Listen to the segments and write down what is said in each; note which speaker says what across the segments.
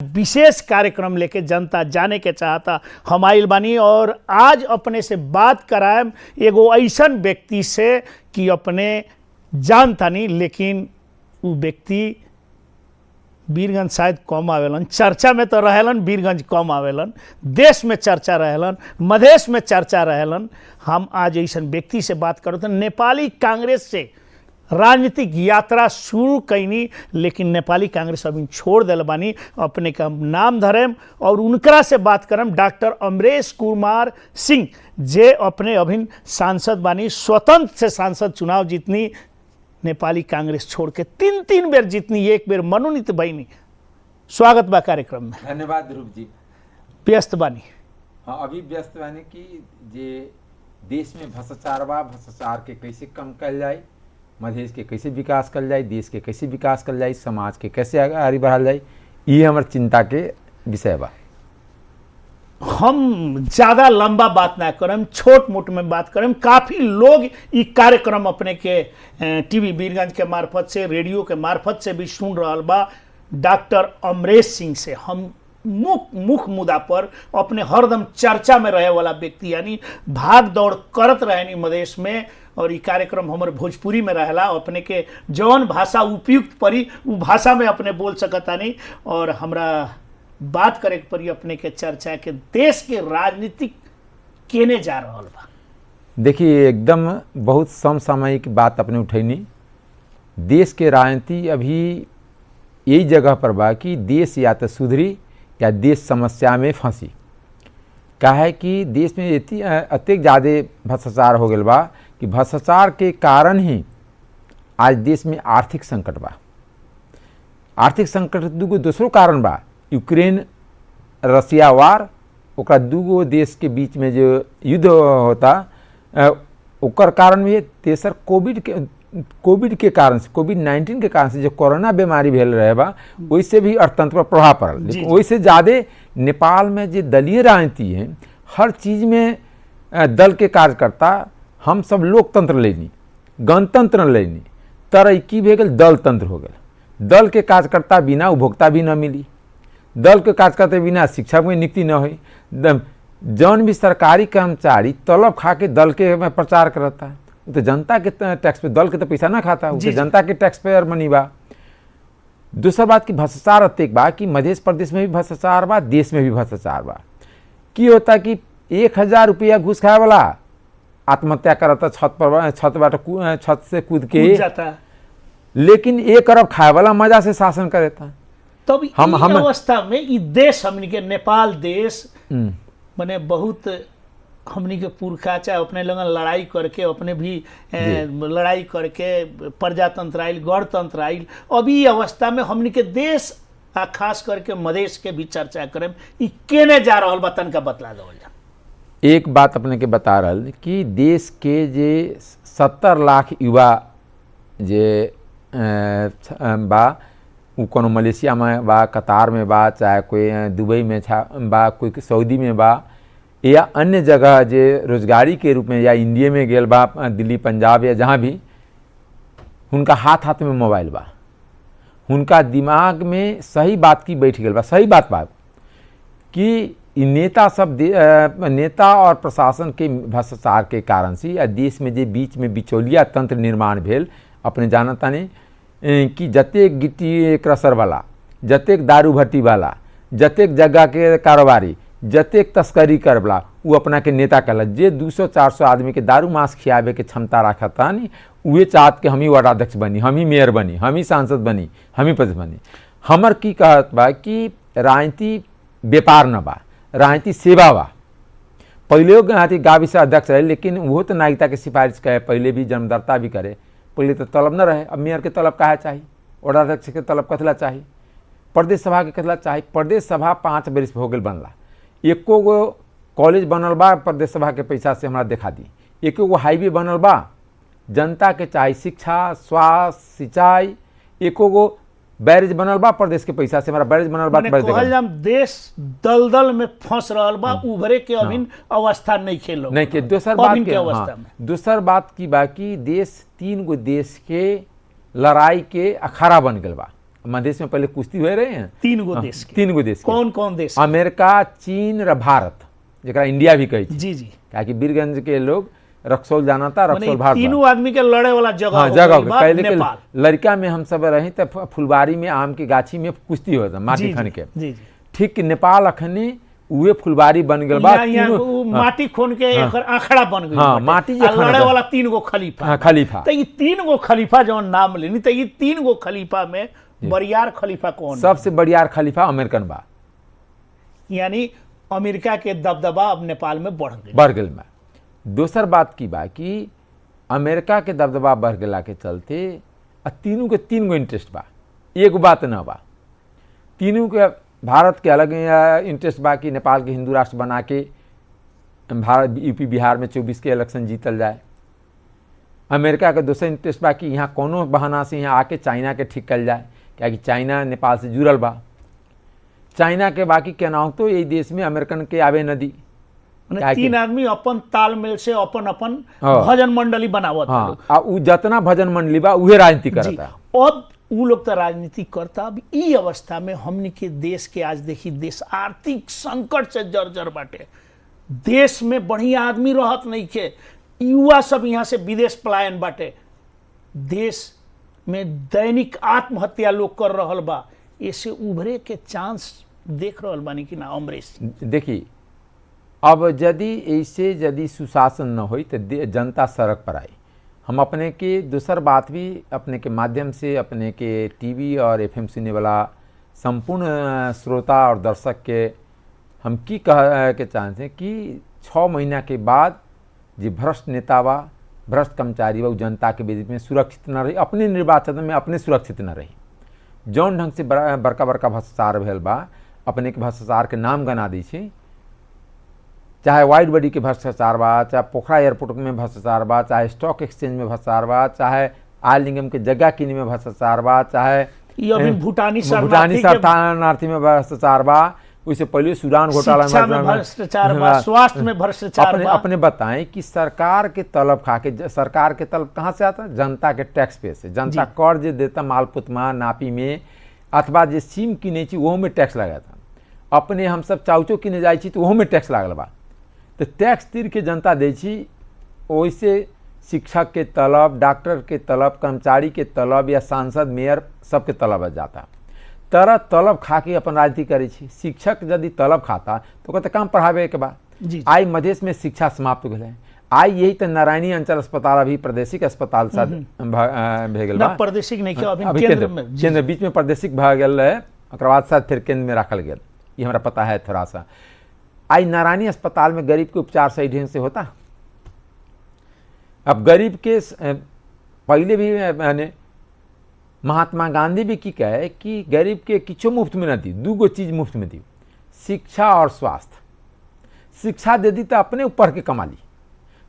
Speaker 1: विशेष कार्यक्रम लेके जनता जाने के चाहता हम आइल बानी और आज अपने से बात कराएम एगो ऐसन व्यक्ति से कि अपने जानता नहीं, लेकिन वो व्यक्ति वीरगंज शायद कम आवेलन, चर्चा में तो रहेलन, वीरगंज कम आवेलन, देश में चर्चा रहेलन, मधेश में चर्चा रहेलन। हम आज ऐसन व्यक्ति से बात करो तो नेपाली कांग्रेस से राजनीतिक यात्रा शुरू कैनी, लेकिन नेपाली कांग्रेस अभी छोड़ दिल बानी। अपने का नाम धरेम और उनकरा से बात करम डॉक्टर अमरेश कुमार सिंह, जे अपने अभी सांसद बानी, स्वतंत्र से सांसद चुनाव जीतनी, नेपाली कांग्रेस छोड़ के तीन बेर जीतनी, एक बेर मनोनीत बनी। स्वागत बा कार्यक्रम में।
Speaker 2: धन्यवाद ध्रुव जी।
Speaker 1: व्यस्त बानी?
Speaker 2: हाँ, अभी व्यस्त बानी कि जे देश में भ्रष्टाचार बा, भ्रष्टाचार के कैसे कम कल जाए, मधेश के कैसे विकास कल जाए, देश के कैसे विकास कल जाए, समाज के कैसे आगे बढ़ाल जाए, ये हमारे चिंता के विषय बा।
Speaker 1: हम ज़्यादा लंबा बात ना करम, छोट मोट में बात करम। काफ़ी लोग ये कार्यक्रम अपने के टीवी वीरगंज के मार्फत से, रेडियो के मार्फत से भी सुन रहा बा। डॉक्टर अमरेश सिंह से हम मुख मुद्दा पर अपने हरदम चर्चा में रहे वाला व्यक्ति, यानी भाग दौड़ करत रहनी मधेश में, और ये कार्यक्रम हमारे भोजपुरी में रहेला। अपने के जौन भाषा उपयुक्त पड़ी वो भाषा में अपने बोल सकता नहीं, और हमरा बात करे पड़ी अपने के चर्चा के देश के राजनीतिक केने जा रहा बा।
Speaker 2: देखिए, एकदम बहुत समसामयिक बात अपने उठैनी। देश के राजनीति अभी यही जगह पर बा कि देश या तो सुधरी या देश समस्या में फंसी। का है कि देश में अत्यधिक ज़्यादा भ्रष्टाचार हो गया बा कि भ्रष्टाचार के कारण ही आज देश में आर्थिक संकट बा। आर्थिक संकट दूगो दूसरो कारण बा, यूक्रेन रसिया वार, ओकरा दूगो देश के बीच में जो युद्ध होता ओकर कारण भी। तेसर कोविड के कारण से, कोविड-19 के कारण से जो कोरोना बीमारी भेल रहे बा, वैसे भी अर्थतंत्र पर प्रभाव पड़ल। लेकिन वैसे ज़्यादा नेपाल में जो दलीय राजनीति है, हर चीज़ में दल के कार्यकर्ता, हम सब लोकतंत्र लेनी, गणतंत्र लेनी, तरह की भी गल दल तंत्र हो गया। दल के कार्यकर्ता बिना उपभोक्ता भी न मिली, दल के कार्यकर्ता बिना शिक्षा में नियुक्ति न हुई। जौन भी सरकारी कर्मचारी तलब खा के दल के में प्रचार करता है, तो जनता के टैक्स पे, दल के तो पैसा ना खाता, वो जनता के टैक्स पेयर मनी बा। दूसरा बात की भ्रष्टाचार अत्यधिक बा कि मध्य प्रदेश में भी भ्रष्टाचार बा, देश में भी भ्रष्टाचार बा। की होता कि 1000 रुपया घूस खाए वाला आत्महत्या करता, छत से कूद के
Speaker 1: जाता, लेकिन
Speaker 2: 1 अरब खाए वाला मजा से शासन करता।
Speaker 1: तब हम अवस्था में ये देश हमनी के नेपाल देश माने बहुत हमनी के पुरखा चाहे अपने लगन लड़ाई करके, अपने भी लड़ाई करके प्रजातंत्र आइल, गणतंत्र आइल। अभी अवस्था में हमनी के देश आ खास करके मधेश के भी चर्चा करें, ये केने जा रहा बा, तनका बतला दो।
Speaker 2: एक बात अपने के बता रहा कि देश के जे 70 लाख युवा जे बा, वो कोनो मलेशिया में बा, कतार में बा, चाहे कोई दुबई में बा, कोई सऊदी में बा, या अन्य जगह जे रोजगारी के रूप में या इंडिया में गेल बा, दिल्ली पंजाब या जहाँ भी, उनका हाथ में मोबाइल बा। उनका दिमाग में सही बात की बैठ गई बा, सही बात कि नेता सब नेता और प्रशासन के भ्रष्टाचार के कारण से या देश में जे बीच में बिचौलिया तंत्र निर्माण भेल। अपने जानता नहीं कि जतेक गिट्टी क्रशर वाला, जतेक दारू भट्टी वाला, जतेक जगह के कारोबारी, जतेक तस्करी करवला, वो अपना के नेता कहला। जे 200-400 आदमी के दारू मांस खियावे के क्षमता रखता नहीं, उहे चाहत के हम ही वार्डाध्यक्ष बनी, हम ही मेयर बनी, हम ही सांसद बनी, हम ही पद बनी। हमर की कहत बा कि राजनीति व्यापार न बा, राजनीति सेवा बा। पहले गाविस अध्यक्ष रहे, लेकिन वो तो नागरिकता के सिफारिश करे, पहले भी जन्मदाता भी करे। पहले तो तलब न रहे, अब मेयर के तलब काहे चाहिए, वार्डाध्यक्ष के तलब कथला चाहिए, प्रदेश सभा के कथला चाहिए। प्रदेश सभा 5 बरिस हो गए बनला, एको गो कॉलेज बनल बा प्रदेश सभा के पैसा से, हमरा देखा दी। एको गो हाईवे बनल बा, जनता के चाहिए शिक्षा, स्वास्थ्य, सिंचाई। एको गो बैरेज बनल बा प्रदेश के पैसा से, हमारा बैरेज बनल बा।
Speaker 1: देश दलदल में फंस रहा बा, उभरे के अभी अवस्था नहीं खेलो
Speaker 2: नहीं के। दूसर बात के दूसर बात की बा कि देश 3 गो देश के लड़ाई के अखाड़ा बन गया बा। मधेश में पहले कुश्ती हुए रहे हैं
Speaker 1: 3 गो देश के।
Speaker 2: 3 गो देश के।
Speaker 1: कौन कौन देश?
Speaker 2: अमेरिका, चीन और भारत, जरा इंडिया भी कही
Speaker 1: जी जी,
Speaker 2: क्या कि वीरगंज के लोग रक्सौल जाना था, रक्सौल
Speaker 1: माने
Speaker 2: भारत
Speaker 1: तीनों आदमी के लड़े वाला जगह
Speaker 2: हाँ
Speaker 1: हो
Speaker 2: जगह
Speaker 1: गइल बा
Speaker 2: पहले के
Speaker 1: नेपाल।
Speaker 2: लड़का में हम सब रही तो फुलबारी में आम की गाछी में कुश्ती होता
Speaker 1: जी
Speaker 2: माटी खन के।
Speaker 1: जी जी,
Speaker 2: ठीक नेपाल अखने उहे फुलबारी बन गल बा।
Speaker 1: यहाँ उ माटी खोन के एकर आंखड़ा बन गई।
Speaker 2: हाँ, माटी जे खन
Speaker 1: लड़े
Speaker 2: गइल।
Speaker 1: वाला 3 गो खलीफा।
Speaker 2: हाँ, खलीफा।
Speaker 1: तो ये 3 गो खलीफा जौन नाम लेनी, तो ये 3 गो खलीफा में बरियार खलीफा कौन?
Speaker 2: सबसे बड़ियार खलीफा अमेरिकन बा,
Speaker 1: यानी अमेरिका के दबदबा अब नेपाल में बढ़ गई।
Speaker 2: बढ़ गल बा। दोसर बात की बा कि अमेरिका के दबदबा बढ़ गला के चलते तीनों के 3 गो इंटरेस्ट बा, एगो बात ना बा। तीनों के भारत के अलग इंटरेस्ट बा कि नेपाल के हिंदू राष्ट्र बना के भारत यूपी बिहार में 24 के इलेक्शन जीतल जाए। अमेरिका के दोसर इंटरेस्ट बा कि यहाँ कोनो बहाना से यहाँ आके चाइना के ठीक कल जाए, क्या कि चाइना नेपाल से जुड़ल बा। चाइना के बाकी केनाहू तो यही देश में अमेरिकन के आवे नदी।
Speaker 1: माने 3 आदमी अपन तालमेल से अपन अपन
Speaker 2: हाँ।
Speaker 1: भजन मंडली बनावत।
Speaker 2: हाँ, आ उ जतना भजन मंडली बा उहे राजनीति
Speaker 1: जी,
Speaker 2: करता।
Speaker 1: अब उ लोग तो राजनीति करता। अब ई अवस्था में हमनी के देश के आज देखी, देश आर्थिक संकट से जर्जर बाटे। देश में बढ़िया आदमी रहत नहीं के, युवा सब यहाँ से विदेश पलायन बाटे। देश में दैनिक आत्महत्या लोग कर रहल बा। ऐसे उभरे के चांस देख रहल बानी कि ना अमरेश?
Speaker 2: देखिए, अब यदि ऐसे यदि सुशासन न होई तो जनता सड़क पर आई। हम अपने के दूसर बात भी अपने के माध्यम से अपने के टीवी और एफएम सुनने वाला संपूर्ण श्रोता और दर्शक के हम की कह के चाहते हैं कि 6 महीना के बाद जो भ्रष्ट नेता बा, भ्रष्ट कर्मचारी बा, जनता के बीच में सुरक्षित न रही, अपने निर्वाचन में अपने सुरक्षित न रही। जौन ढंग से बड़का बड़का भ्रष्टाचार भेल बा, अपने के भ्रष्टाचार के नाम गना दी छे। चाहे वाइड बॉडी के भ्रष्टाचार बा, चाहे पोखरा एयरपोर्ट में भ्रष्टाचार बा, चाहे स्टॉक एक्सचेंज में भ्रष्टाचार बा, चाहे आयल निगम के जगह किने में भ्रष्टाचार बा, चाहे
Speaker 1: ये अभी भूटानी
Speaker 2: शरणार्थी में भ्रष्टाचार बा। उससे पहले सूडान घोटाला
Speaker 1: शिक्षा में भ्रष्टाचार बा, स्वास्थ्य में भ्रष्टाचार बा।
Speaker 2: अपने बताएं कि सरकार के तलब खा के, सरकार के तलब कहाँ से आता है? जनता के टैक्स पे से। जनता कर जे देता माल पुतमा नापी में, अथवा जे सिम किने छी ओहो में टैक्स लगाता। अपने हम सब चाउचो किने जाई छी तो ओहो में टैक्स लागल बा। तो टैक्स तीर के जनता दे छी। वैसे शिक्षक के तलब, डॉक्टर के तलब, कर्मचारी के तलब या सांसद मेयर सबके तलब जाता। तरह तलब खा के अपन राजनीति करे छी। शिक्षक यदि तलब खाता तो कहते काम पढ़ावे के बाद। आई मधेश में शिक्षा समाप्त हो गए। आई यही तो नारायणी अंचल अस्पताल अभी प्रादेशिक अस्पताल सा भे गेल बा।
Speaker 1: प्रादेशिक नहीं किया,
Speaker 2: अभी केंद्र बीच में प्रादेशिक भ गेल है, ओकर बाद साथ फिर केंद्र में रखल गेल। ये हमरा पता है थोड़ा सा। आई नारायणी अस्पताल में गरीब के उपचार सही ढंग से होता। अब गरीब के पहले भी मैंने महात्मा गांधी भी की कहे कि गरीब के किछो मुफ्त में न दी, 2 गो चीज मुफ्त में दी, शिक्षा और स्वास्थ्य। शिक्षा दे दी तो अपने ऊपर के कमा ली,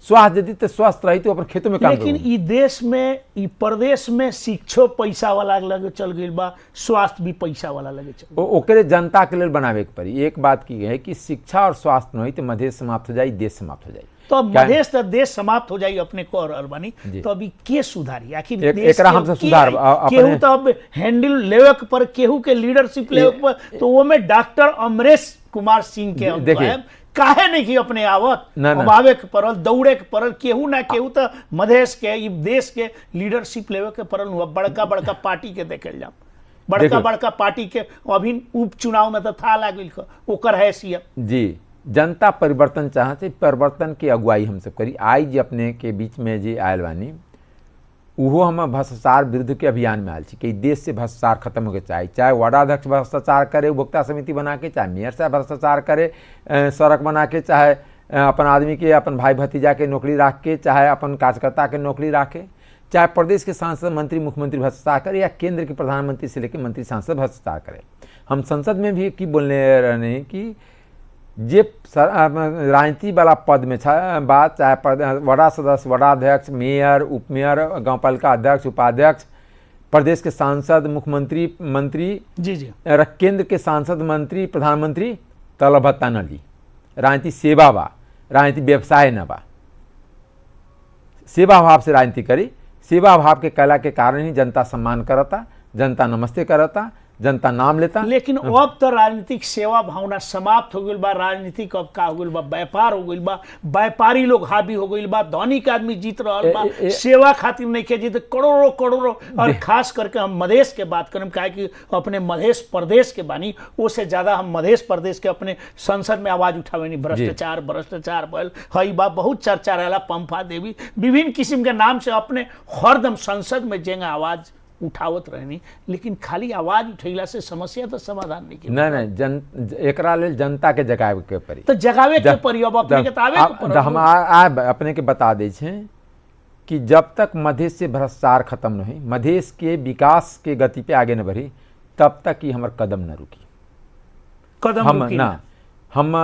Speaker 2: स्वास्थ्य दे दी तो स्वस्थ रही तो अपन खेतों में काम।
Speaker 1: लेकिन ई देश में, ई प्रदेश में शिक्षो पैसा वाला लगे चल गई बा, स्वास्थ्य भी पैसा वाला लगे चल।
Speaker 2: ओकरे जनता के लिए बनावे के पड़ी। एक बात की है कि शिक्षा और स्वास्थ्य न हो तो मधेश समाप्त हो जाए, देश समाप्त हो जाए।
Speaker 1: तो मधेश तो देश समाप्त हो जाए अपने को और अलबानी। तो अभी के सुधारी आखिर देश
Speaker 2: एकरा हमसे सुधार
Speaker 1: केहू तो अब हैंडल लेवे के पर, केहू के लीडरशिप लेवे के पर, तो वो में डॉक्टर अमरेश कुमार सिंह के काहे नहीं की अपने आवत आवे के परल, दौड़े के परल। केहू ना केहू तो मधेश के, ई देश के लीडरशिप लेवे के परल। बड़का बड़का पार्टी के देखल जाम, बड़का बड़का पार्टी के अभी उपचुनाव में तो था लागल ओकर हैसियत।
Speaker 2: जी, जनता परिवर्तन चाहते, परिवर्तन की अगुवाई हम सब करी। आई जी अपने के बीच में जी आयल बानी, उहो हम भ्रष्टाचार विरुद्ध के अभियान में आयल छी कि देश से भ्रष्टाचार खत्म होके चाहिए। चाहे वार्डाध्यक्ष भ्रष्टाचार करे उपभोक्ता समिति बना के, चाहे मेयर साहब भ्रष्टाचार करे सड़क बना के, चाहे अपन आदमी के, अपन भाई भतीजा के नौकरी रख के, चाहे अपन कार्यकर्ता के नौकरी रखे, चाहे प्रदेश के सांसद मंत्री मुख्यमंत्री भ्रष्टाचार करे, या केंद्र के प्रधानमंत्री से लेकर मंत्री सांसद भ्रष्टाचार करे। हम संसद में भी की बोलने रहे कि जे राजनीति वाला पद में बात, चाहे वड़ा सदस्य, वड़ाध्यक्ष, मेयर, उपमेयर, गाँव पालिका अध्यक्ष, उपाध्यक्ष, प्रदेश के सांसद, मुख्यमंत्री, मंत्री,
Speaker 1: जी जी,
Speaker 2: केंद्र के सांसद, मंत्री, प्रधानमंत्री तलब भत्ता न ली। राजनीति सेवा बा, राजनीति व्यवसाय न बा। सेवा भाव से राजनीति करी। सेवा भाव के कला के कारण ही जनता सम्मान करता, जनता नमस्ते करता, जनता नाम लेता।
Speaker 1: लेकिन अब तो राजनीतिक सेवा भावना समाप्त हो गई बा। राजनीतिक अब का हो गई बा, व्यापार हो गई बा, व्यापारी लोग हावी हो गई बा, धनिक आदमी जीत रहा बा, सेवा खातिर नहीं के जीत करोड़ों करोड़ों। और खास करके हम मधेश के बात करें, काहे कि अपने मधेश प्रदेश के बानी, उससे ज्यादा हम मधेश प्रदेश के अपने संसद में आवाज उठावे नहीं। भ्रष्टाचार भ्रष्टाचार भल हई बा, बहुत चर्चा रहेला। पंपा देवी विभिन्न किस्म के नाम से अपने हरदम संसद में जेंगा आवाज उठावत रहनी, लेकिन खाली आवाज उठैला से समस्या तो समाधान नहीं की।
Speaker 2: नहीं एकरा लेल जनता के जगावे के पड़ी,
Speaker 1: तो जगावे के पड़ी। अब अपने के तावे के पड़ी।
Speaker 2: हम अपने के बता दे छे कि जब तक मधेश से भ्रष्टाचार खत्म न हुई, मधेश के विकास के गति पे आगे न बढ़ी, तब तक ही हमार कदम न रुकी।
Speaker 1: कदम रुकी
Speaker 2: ना हम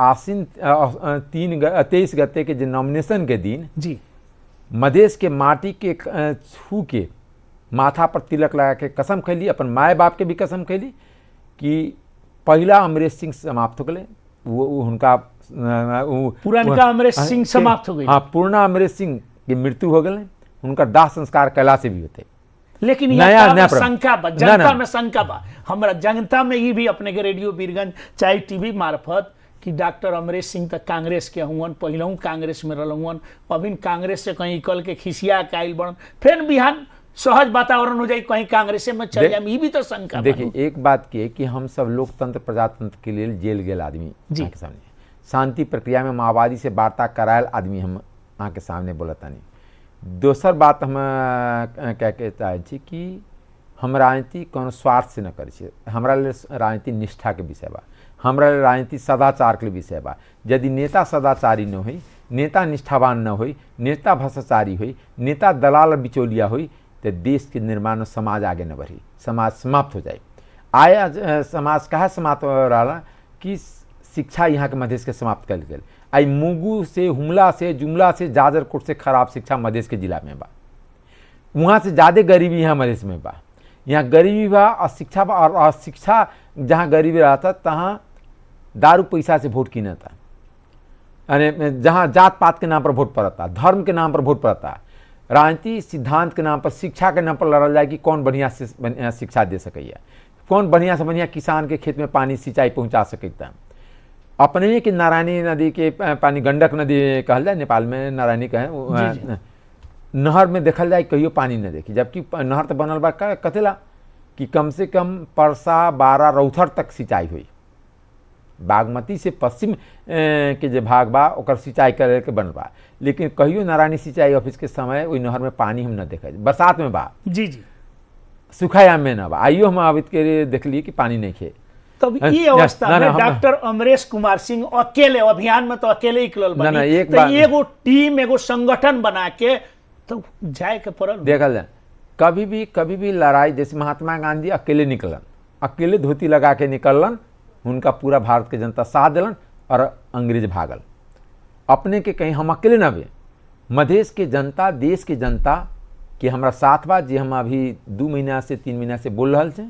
Speaker 2: आसीन 23 गते के नॉमिनेशन के दिन
Speaker 1: जी
Speaker 2: मधेश के माटी के छू के माथा पर तिलक लगा के कसम खैली, अपन माए बाप के भी कसम खैली कि पहला अमरेश सिंह समाप्त हो गए। वो उनका
Speaker 1: पुरानका अमरेश सिंह समाप्त हो गई।
Speaker 2: हाँ, पूर्णा अमरेश सिंह की मृत्यु हो गए, उनका दाह संस्कार कैला से भी होते।
Speaker 1: लेकिन नया शंका बा, जनता में शंका बा, हमारा जनता में ये भी अपने के रेडियो बीरगंज चाहे टीवी मार्फत कि डॉक्टर अमरेश सिंह तक कांग्रेस के हुआ, पहलू कांग्रेस में रहा, अभी कांग्रेस से कहीं निकल के खिसिया के आयल बन, फिर बिहान सहज वातावरण हो जाए कहीं कांग्रेस में चल जाए। ये भी तो शंका।
Speaker 2: देखिए एक बात की कि हम सब लोकतंत्र प्रजातंत्र के लिए जेल गए आदमी के सामने, शांति प्रक्रिया में माओवादी से वार्ता करायल आदमी हम अहाँ के सामने बोलता नहीं। दोसर बात हम कह के चाहे कि हम राजनीति कोनो स्वार्थ से न करे, हमारा राजनीति निष्ठा के विषय बा, हमारा राजनीति सदाचार के विषय बा। यदि नेता सदाचारी न हो, नेता निष्ठावान न हो, नेता भ्रष्टाचारी हो, नेता दलाल बिचौलिया हो, तो देश के निर्माण में समाज आगे न बढ़ी, समाज समाप्त हो जाए। आया समाज कहा समाप्त हो रहा कि शिक्षा यहाँ के मधेश के समाप्त कर गए। आई मुगू से हुमला से जुमला से जाजरकोट से खराब शिक्षा मधेश के जिला में बा, वहाँ से ज़्यादा गरीबी यहाँ मधेश में बा। यहाँ गरीबी बा और शिक्षा बा, और शिक्षा जहाँ गरीबी रहता तहाँ दारू पैसा से वोट कीना था, यानी जहाँ जात पात के नाम पर वोट पड़ता, धर्म के नाम पर वोट पड़ता, राजनीति सिद्धांत के नाम पर, शिक्षा के नाम पर लड़ल जाए कि कौन बढ़िया से बढ़िया शिक्षा दे सके, कौन बढ़िया से बढ़िया किसान के खेत में पानी सिंचाई पहुँचा सकता। अपने कि नारायणी नदी के पानी गंडक नदी कहल जाए, नेपाल में नारायणी कहे, नहर में देखल जाए कहियो पानी न देखी, जबकि नहर तो बनल बा कतेला कि कम से कम परसा 12 रौथर तक सिंचाई हुई। बागमती से पश्चिम के जो भाग बा ओकर सिंचाई करे के बनल बा, लेकिन कहियो नारायणी सिंचाई ऑफिस के समय वही नहर में पानी हम न देखा। बरसात में बा
Speaker 1: जी जी,
Speaker 2: सुखायाम में न बा। आइयो हम आबित के देखलिए कि पानी नहीं खे।
Speaker 1: तब ये अवस्था में डॉक्टर अमरेश कुमार सिंह अकेले अभियान में तो अकेले निकलल बनी, तो एगो टीम एगो संगठन बना के तो जाए के पड़ल।
Speaker 2: देखल जाए कभी भी लड़ाई, जैसे महात्मा गांधी अकेले निकलन, अकेले धोती लगा के निकलन, उनका पूरा भारत के जनता साथ दिलन और अंग्रेज भागल। अपने के कहीं हम अकेले ना बे, मधेश के जनता, देश के जनता के हमरा साथ बा। जे हम अभी 2 महीना से 3 महीना से बोल रहा छे,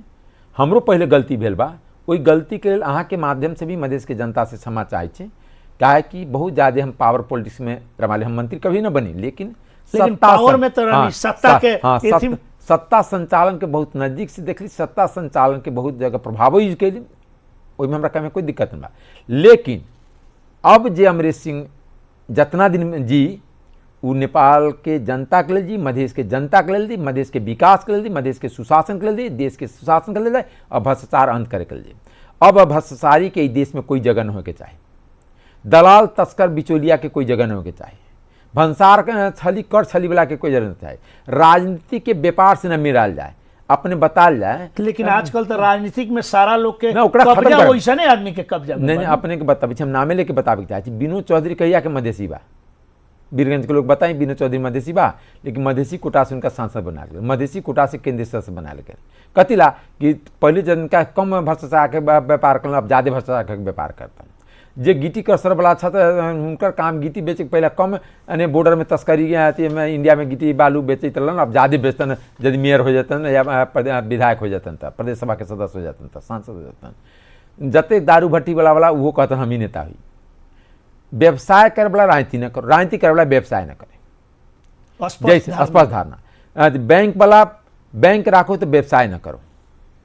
Speaker 2: हमरो पहले गलती भेल बा, ओई गलती के लिए अहाँ के माध्यम से भी मधेश के जनता से क्षमा चाहे छे। काहे कि बहुत ज़्यादा हम पावर पॉलिटिक्स में रमाले, हम मंत्री कभी ना बनी, लेकिन
Speaker 1: पावर में तो रही, सत्ता के
Speaker 2: सत्ता संचालन के बहुत नजदीक से देखली, सत्ता संचालन के बहुत जगह प्रभाव यूज कैली, ओहिमे हमरा कहीं कोई दिक्कत नहीं बा। लेकिन अब जे अमरेश सिंह जितना दिन जी, वो नेपाल के जनता के लिए जी, मधेश के जनता के लिए दी, मधेश के विकास के लिए दी, मधेश के सुशासन के लिए दी, देश के सुशासन के लिए दी, और भ्रष्टाचार अंत करे के लिए। अब भ्रष्टाचारी के देश में कोई जगह न हो के चाहे, दलाल तस्कर बिचौलिया के कोई जगह न हो के चाहे, भंसार छली कर छली वाला के कोई जगह न चाहे, राजनीति के व्यापार से न मिलाल जाए, अपने बताल जाए।
Speaker 1: लेकिन आजकल तो राजनीतिक में सारा लोग के
Speaker 2: कब्जा
Speaker 1: वैसा नहीं, आदमी के कब्जा
Speaker 2: नहीं, अपने के बताबे हम नामे लेके बताबे चाहे। विनोद चौधरी कहिया के मधेसी बा, बीरगंज के लोग बताएं विनोद चौधरी मधेसी बा, लेकिन मधेसी कोटा से उनका सांसद बना गया, मधेसी कोटा से केंद्रीय सदस्य बना गया। कतिला कि पहले जन का कम भ्रष्टाचार के व्यापार कर, अब ज़्यादा भ्रष्टाचार के व्यापार करता। जे गिटी कसर वाला था तो उनका काम गिटी बेचे के पहले कम, यानी बॉर्डर में तस्करी आती है, इंडिया में गिटी बालू बेचे तलन, अब ज़्यादा बेचतन, यदि मेयर हो जातन या विधायक हो जातन, तो प्रदेश सभा के सदस्य हो जातन, तो सांसद हो जातन। जते दारू भट्टी वाला वो कहते हम ही नेता हुई। व्यवसाय करे वाला राजनीति न करो, राजनीति करे वाला व्यवसाय न करे, जैसे स्पष्ट धारणा। बैंक वाला बैंक राखो तो व्यवसाय न करो,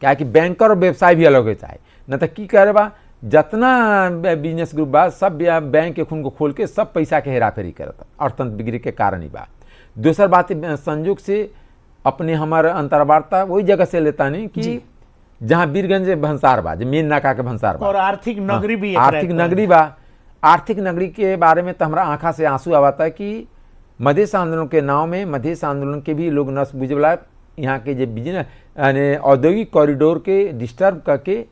Speaker 2: क्या कि बैंकर और व्यवसाय भी अलग होता है। न तो की करे बा, जितना बिजनेस ग्रुप बा सब बैंक के खून को खोल के सब पैसा के हेरा फेरी करता, अर्थतंत्र बिगड़े के कारण ही बा। दूसर बात संयोग से अपने हमारे अंतर्वार्ता वही जगह से लेता नहीं कि जहाँ बीरगंज भंसार बा, जो मेन नाका के भंसार बा,
Speaker 1: और आर्थिक नगरी भी
Speaker 2: आर्थिक नगरी बा। आर्थिक नगरी के बारे में तो हमारा आंखा से आंसू आवाता है कि मधेश आंदोलन के नाव में मधेश आंदोलन के भी लोग नस बुझे वाला यहाँ के जो बिजनेस यानी औद्योगिक कॉरिडोर के डिस्टर्ब करके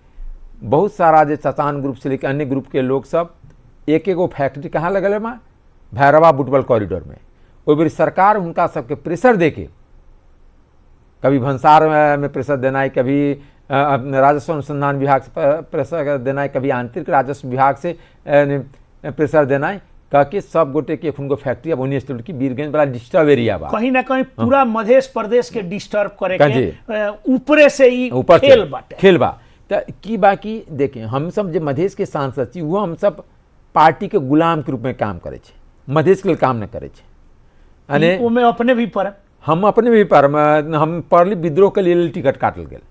Speaker 2: बहुत सारा जो चचान ग्रुप से लेकर अन्य ग्रुप के लोग सब एक एक फैक्ट्री कहाँ लगल है माँ, भैरवा बुटवल कॉरिडोर में। वो भी सरकार उनका सबके प्रेशर दे के, कभी भंसार में प्रेशर देना है, कभी राजस्व अनुसंधान विभाग से प्रेशर देना है, कभी आंतरिक राजस्व विभाग से प्रेशर देना है, कह के सब गोटे के उनको फैक्ट्री अब स्टेट की बीरगंज बड़ा डिस्टर्ब एरिया बा,
Speaker 1: कहीं ना कहीं पूरा मध्य प्रदेश के डिस्टर्ब करे के ऊपरे से ही खेल बाटे,
Speaker 2: खेल बा। तो की बाकी देखें, हम सब जो मधेश के सांसद छी वो हम सब पार्टी के गुलाम के रूप में काम करे छे, मधेश के लिए काम न करे छे।
Speaker 1: उमे अपने भी पर
Speaker 2: हम अपने भी पर हम पढ़ली विद्रोह के लिए टिकट काटल गेल,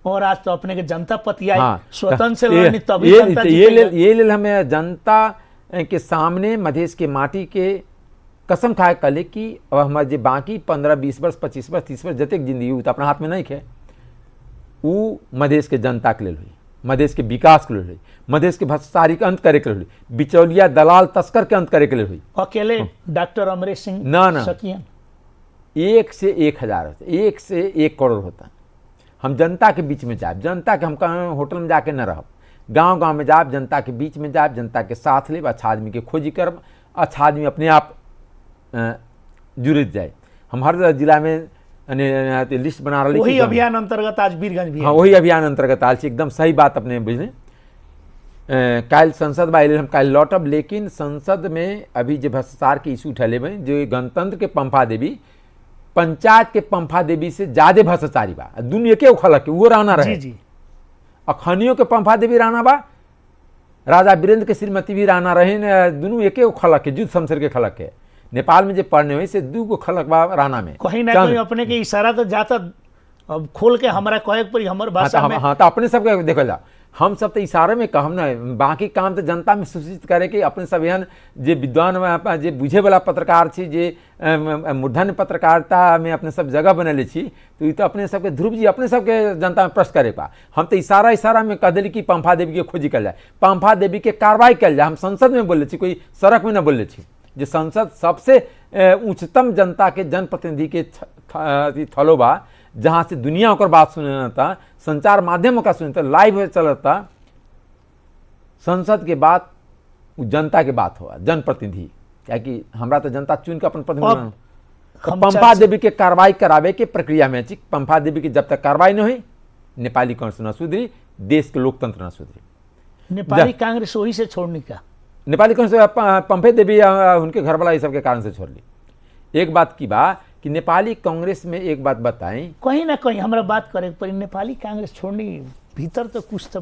Speaker 1: और आज तो अपने के जनता पतियाई
Speaker 2: हाँ,
Speaker 1: स्वतंत्र से लड़नी तभी जनता
Speaker 2: ये ले हमें जनता के सामने मधेश के माटी के कसम खाए कले कि अब हमारे जो बाकी 15-20 वर्ष 25 वर्ष 30 वर्ष जतक जिंदगी वो तो अपना हाथ में नहीं खे, वो मधेश के जनता के लिए हुई, मधेश के विकास के लिए हुई, मधेश के भ्रष्टाचारी के अंत करे के लिए हुई, बिचौलिया दलाल तस्कर के अंत करे के लिए हुई।
Speaker 1: अकेले डॉक्टर अमरेश सिंह
Speaker 2: ना
Speaker 1: सकियन
Speaker 2: 1 से 1000 होता, 1 से 1 करोड़ होता। हम जनता के बीच में जाए, जनता के हम कहीं होटल में जाके न रह, गांव गांव में जाए, जनता के बीच में जाए, जनता के साथ ले, अच्छा आदमी के खोजी कर, अच्छा आदमी अपने आप जुड़ित जाए। हम हर जिला में लिस्ट बना रही,
Speaker 1: वही अभियान अंतर्गत आज बीरगंज भी,
Speaker 2: हाँ वही अभियान अंतर्गत आज एकदम सही बात अपने बुझने। कल संसद बा हम कल लौटब, लेकिन संसद में अभी जो भ्रष्टाचार के इशू उठले में जो गणतंत्र के पंफा देवी, पंचायत के पंफा देवी से ज्यादा भ्रष्टाचारी बा, दुनिया के उखलक के वो राना रहे
Speaker 1: जी।
Speaker 2: अखनियों के पंफा देवी राना बा, राजा वीरेंद्र के श्रीमती भी राना रहे, दोनों एके खलक के युद्ध शमशेर के खलक के। नेपाल में जो पढ़ने हुई से 2 खलक बा राना में,
Speaker 1: कहीं ना कहीं अपने के इशारा तो जाता अब खोल के हमारा कहे पर हमारे भाषा में।
Speaker 2: हाँ तो अपने सब के देखो जा, हम सब तो इशारे में कहम ना, बाकी काम तो जनता में सूचित करे कि अपने सब एहन जे विद्वान जे बुझे वाला पत्रकार छी, जे मूर्धन्य पत्रकारिता में अपने सब जगह बनले छी, तो ये तो अपने सबके ध्रुव जी अपने सबके जनता में प्रश्न करे पा। हम तो इशारा में कह दिली कि पंफा देवी के खोजी कल जाए, पंफा देवी के कार्रवाई कल जाए। हम संसद में बोले छी, कोई सड़क में न बोले छी। जो संसद सबसे उच्चतम जनता के जनप्रतिनिधि के थलो बा, जहाँ से दुनिया ओकर बात सुनता, संचार माध्यम का सुनता, लाइव चलता। संसद के बात जनता के बात हुआ, जनप्रतिनिधि, क्या कि हमरा तो जनता चुन के अपन प्रतिनिधि। पंफा देवी के कार्रवाई करावे के प्रक्रिया में पंफा देवी की जब तक कार्रवाई न हुई, नेपाली कांग्रेस न सुधरी, देश के लोकतंत्र न सुधरी।
Speaker 1: नेपाली कांग्रेस वही से छोड़ने का,
Speaker 2: नेपाली कांग्रेस पंफे देवी उनके घर वाला ये सब के कारण से छोड़ ली। एक बात की बात कि नेपाली कांग्रेस में एक बात बताएं,
Speaker 1: कहीं ना कहीं हमारा बात करे पर नेपाली कांग्रेस छोड़नी भीतर तो कुछ तो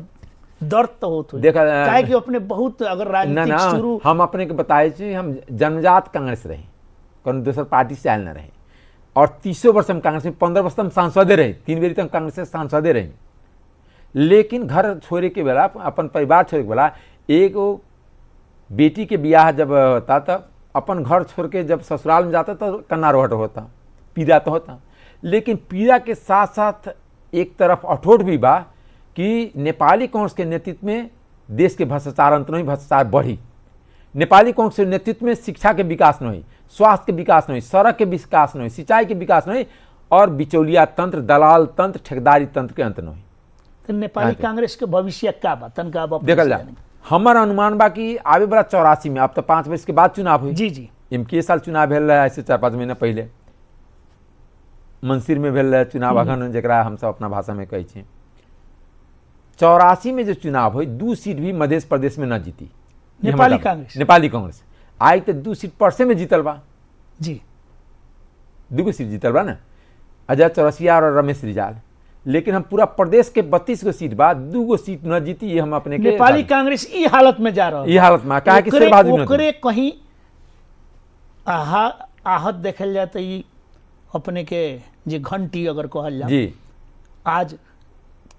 Speaker 1: दर्द तो होता है।
Speaker 2: देखा
Speaker 1: काहे कि अपने बहुत अगर राजनीतिक शुरू
Speaker 2: हम अपने के बताए छी, हम जन्मजात कांग्रेस रहे, कौन दूसर पार्टी से आयल न रहे, और 30 वर्ष हम कांग्रेस में, 15 वर्ष हम सांसदे रहे, 3 बेरी तक कांग्रेस से सांसदे रहे। लेकिन घर छोड़े के बेला, अपन परिवार छोड़े के बेला, एक बेटी के ब्याह जब होता तब अपन घर छोड़ के जब ससुराल में जाता तो कन्ना रोहट होता, पीड़ा तो होता। लेकिन पीड़ा के साथ साथ एक तरफ अठोट भी बा कि नेपाली कांग्रेस के नेतृत्व में देश के भ्रष्टाचार अंत नहीं, भ्रष्टाचार बढ़ी। नेपाली कांग्रेस के नेतृत्व में शिक्षा के विकास नहीं, स्वास्थ्य के विकास नहीं, सड़क के विकास नहीं, सिंचाई के विकास नहीं, और बिचौलिया तंत्र, दलाल तंत्र, ठेकेदारी तंत्र के अंत नहीं।
Speaker 1: तो नेपाली कांग्रेस के भविष्य का बा तनका
Speaker 2: देखल जाए। हमारा अनुमान बा कि आवे वाला 84 में, अब तो 5 वर्ष के बाद चुनाव हुई।
Speaker 1: जी
Speaker 2: इनके साल चुनाव भेल रहा, ऐसे 4-5 महीना पहले मंसिर में भेल रहा चुनाव, अखन जरा हम सब अपना भाषा में कहै छी। 84 में जो चुनाव हुई, 2 सीट भी मध्य प्रदेश में न जीती
Speaker 1: नेपाली कांग्रेस।
Speaker 2: नेपाली कांग्रेस आई तो 2 सीट परसे में जीतल बा
Speaker 1: जी,
Speaker 2: 2 सीट जीतल बा ना, अजय चौरसिया और रमेश रिजाल। लेकिन हम पूरा प्रदेश के 32 गो सीट बा, 2 सीट न जीती। ये हम अपने के
Speaker 1: नेपाली कांग्रेस ई हालत में जा रहा है,
Speaker 2: ये हालत में काहे कि
Speaker 1: ओकरे कहीं आहत देखल जाए तो अपने के जे घंटी अगर कहल जाए,
Speaker 2: जी
Speaker 1: आज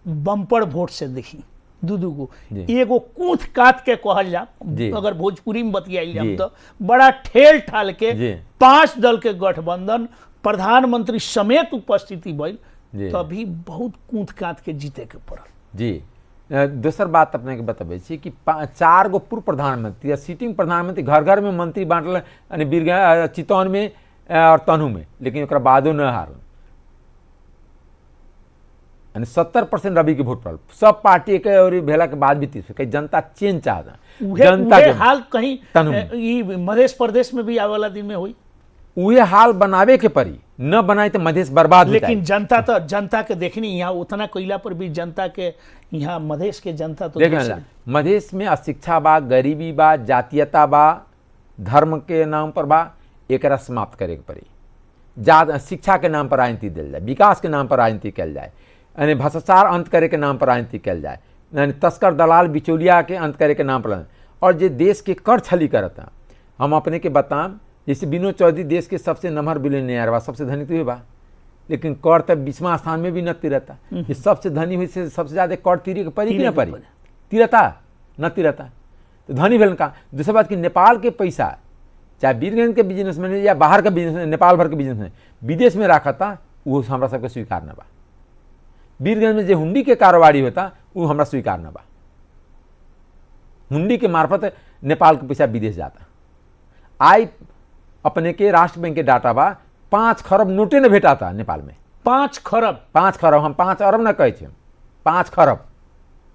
Speaker 1: बम्पर वोट से देखी दू गो,
Speaker 2: जी।
Speaker 1: एगो कूथ काट के कहल
Speaker 2: जी।
Speaker 1: जाए, अगर भोजपुरी में बतियाइल
Speaker 2: जी।
Speaker 1: जाए तो बड़ा ठेल ठाल के
Speaker 2: जी।
Speaker 1: 5 दल के गठबंधन प्रधानमंत्री समेत उपस्थिति भइल,
Speaker 2: जी।
Speaker 1: तभी बहुत कूथ काट के जीते के पड़ल।
Speaker 2: जी दोसर बात अपने के बतबै छी कि 4 गो पूर्व प्रधानमंत्री या सिटिंग प्रधानमंत्री घर घर में मंत्री बांटल, यानी बीरगंज चितौन में और तनहू में, लेकिन ओकरा बादो न हारल, यानी 70% रवि के वोट पड़ल। सब पार्टी के और भेला के बाद भी 30 जनता चेंज चाहता, जनता के
Speaker 1: हाल कहीं
Speaker 2: तनहू
Speaker 1: ई मध्य प्रदेश में भी आवे वाला दिन में हुई,
Speaker 2: उहे हाल बनावे के पड़ी, न बनाए तो मधेश बर्बाद हो जाए।
Speaker 1: लेकिन जनता के देखनी यहाँ उतना कोयला पर भी जनता के यहाँ मधेश के जनता तो
Speaker 2: देख मधेश में अशिक्षा बा, गरीबी बा, जातीयता बा, धर्म के नाम पर बा, एकरा समाप्त करे के पड़ी। शिक्षा के नाम पर राजनीति दिल जाए, विकास के नाम पर राजनीति कल जाए, यानी भ्रष्टाचार अंत करे के नाम पर राजनीति कल जाए, यानी तस्कर दलाल बिचौलिया के अंत करे के नाम पर। और जो देश के कर छली करता, हम अपने के बताम, जैसे विनोद चौधरी देश के सबसे नंबर बिलियनियर बा, सबसे धनी तो बा, लेकिन कर तब 20वां स्थान में भी न तिरता। ये सबसे धनी हुई से सबसे ज्यादा कर तीरे के पड़ी कि न पड़ी, तिरता न तिरता, तो धनी भेलन का। दूसरी बात कि नेपाल के पैसा, चाहे बीरगंज के बिजनेसमैन या बाहर का बिजनेस, नेपाल भर के बिजनेसमैन विदेश में रखा था, वो हमरा सबके स्वीकार न बा। बीरगंज में जो हुंडी के कारोबारी होता, वो हमरा स्वीकार न बा। हुंडी के मार्फत नेपाल के पैसा विदेश जाता। आई अपने के राष्ट्र बैंक के डाटा बा, 5 खरब नोटे न भेटा था नेपाल में।
Speaker 1: 5 खरब,
Speaker 2: हम 5 अरब न कहे छे, 5 खरब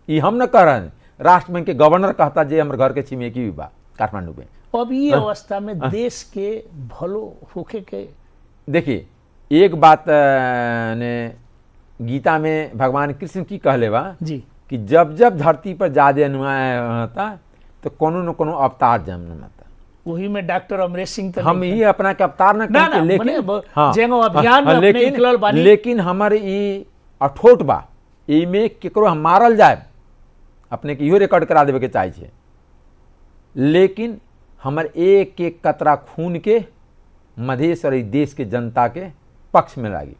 Speaker 2: ये हम न कह रहे हैं, राष्ट्र बैंक के गवर्नर कहता जे हमर घर के छिमेकी भी बा काठमांडू में।
Speaker 1: अब ये अवस्था में देश के भलो होके के,
Speaker 2: देखिए एक बात ने गीता में भगवान कृष्ण की कहले बा
Speaker 1: जी,
Speaker 2: कि जब जब धरती पर ज्यादा अनुयायी होता तो कोनो न कोनो अवतार जन्म होता।
Speaker 1: वही में डॉक्टर अमरेश सिंह तो
Speaker 2: हम ये अपना के अवतार न
Speaker 1: ना,
Speaker 2: कहते, लेकिन
Speaker 1: जेंगो अभियान में अपने निकलल बानी,
Speaker 2: लेकिन हमारे ये अठोट बा, इमे केकरो हम मारल जाए, अपने के इहो रिकॉर्ड करा देवे के चाहे छे, लेकिन हमर एक एक कतरा खून के मधेश और देश के जनता के पक्ष में लागी,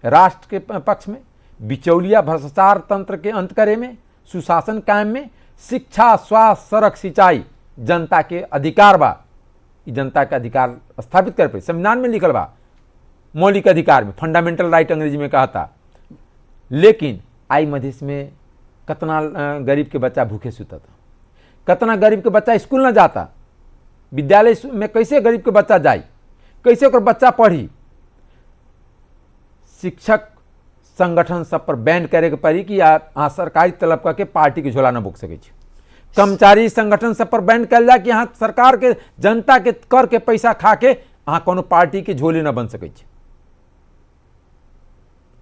Speaker 2: राष्ट्र के पक्ष में, बिचौलिया भ्रष्टाचार तंत्र के अंत करे में, सुशासन कायम में, शिक्षा, स्वास्थ्य, सड़क, सिंचाई जनता के अधिकार बा। जनता के अधिकार स्थापित कर पे संविधान में लिखल बा, मौलिक अधिकार में, फंडामेंटल राइट अंग्रेजी में कहा था। लेकिन आई मधेश में कितना गरीब के बच्चा भूखे सुता था, कितना गरीब के बच्चा स्कूल न जाता, विद्यालय में कैसे गरीब के बच्चा जाए, कैसे ओकर बच्चा पढ़ी। शिक्षक संगठन सब पर बैन करे के पड़ी कि यहाँ सरकारी तलब करके पार्टी के झोला न बुक सके। कर्मचारी संगठन सब पर बैन कल जाए कि यहाँ सरकार के जनता के कर के पैसा खा के यहाँ कोनो पार्टी के झोले न बन सके।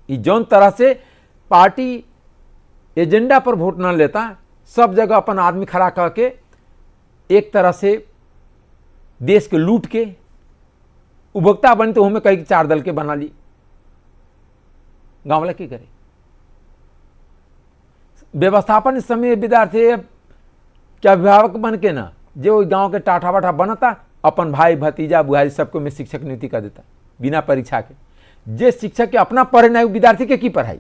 Speaker 2: जौन तरह से पार्टी एजेंडा पर वोट न लेता, सब जगह अपन आदमी खड़ा करके एक तरह से देश के लूट के उपभोक्ता बनी, तो हमें कहीं 4 दल के बना ली, गांव वाला की करे। व्यवस्थापन इस समय विद्यार्थी क्या अभिभावक बन के ना जो गांव के टाठा बाठा बनता, अपन भाई भतीजा बुहारी सबको में शिक्षक नियुक्ति कर देता बिना परीक्षा के। जे शिक्षक के अपना पढ़े नहीं, विद्यार्थी के की पढ़ाई।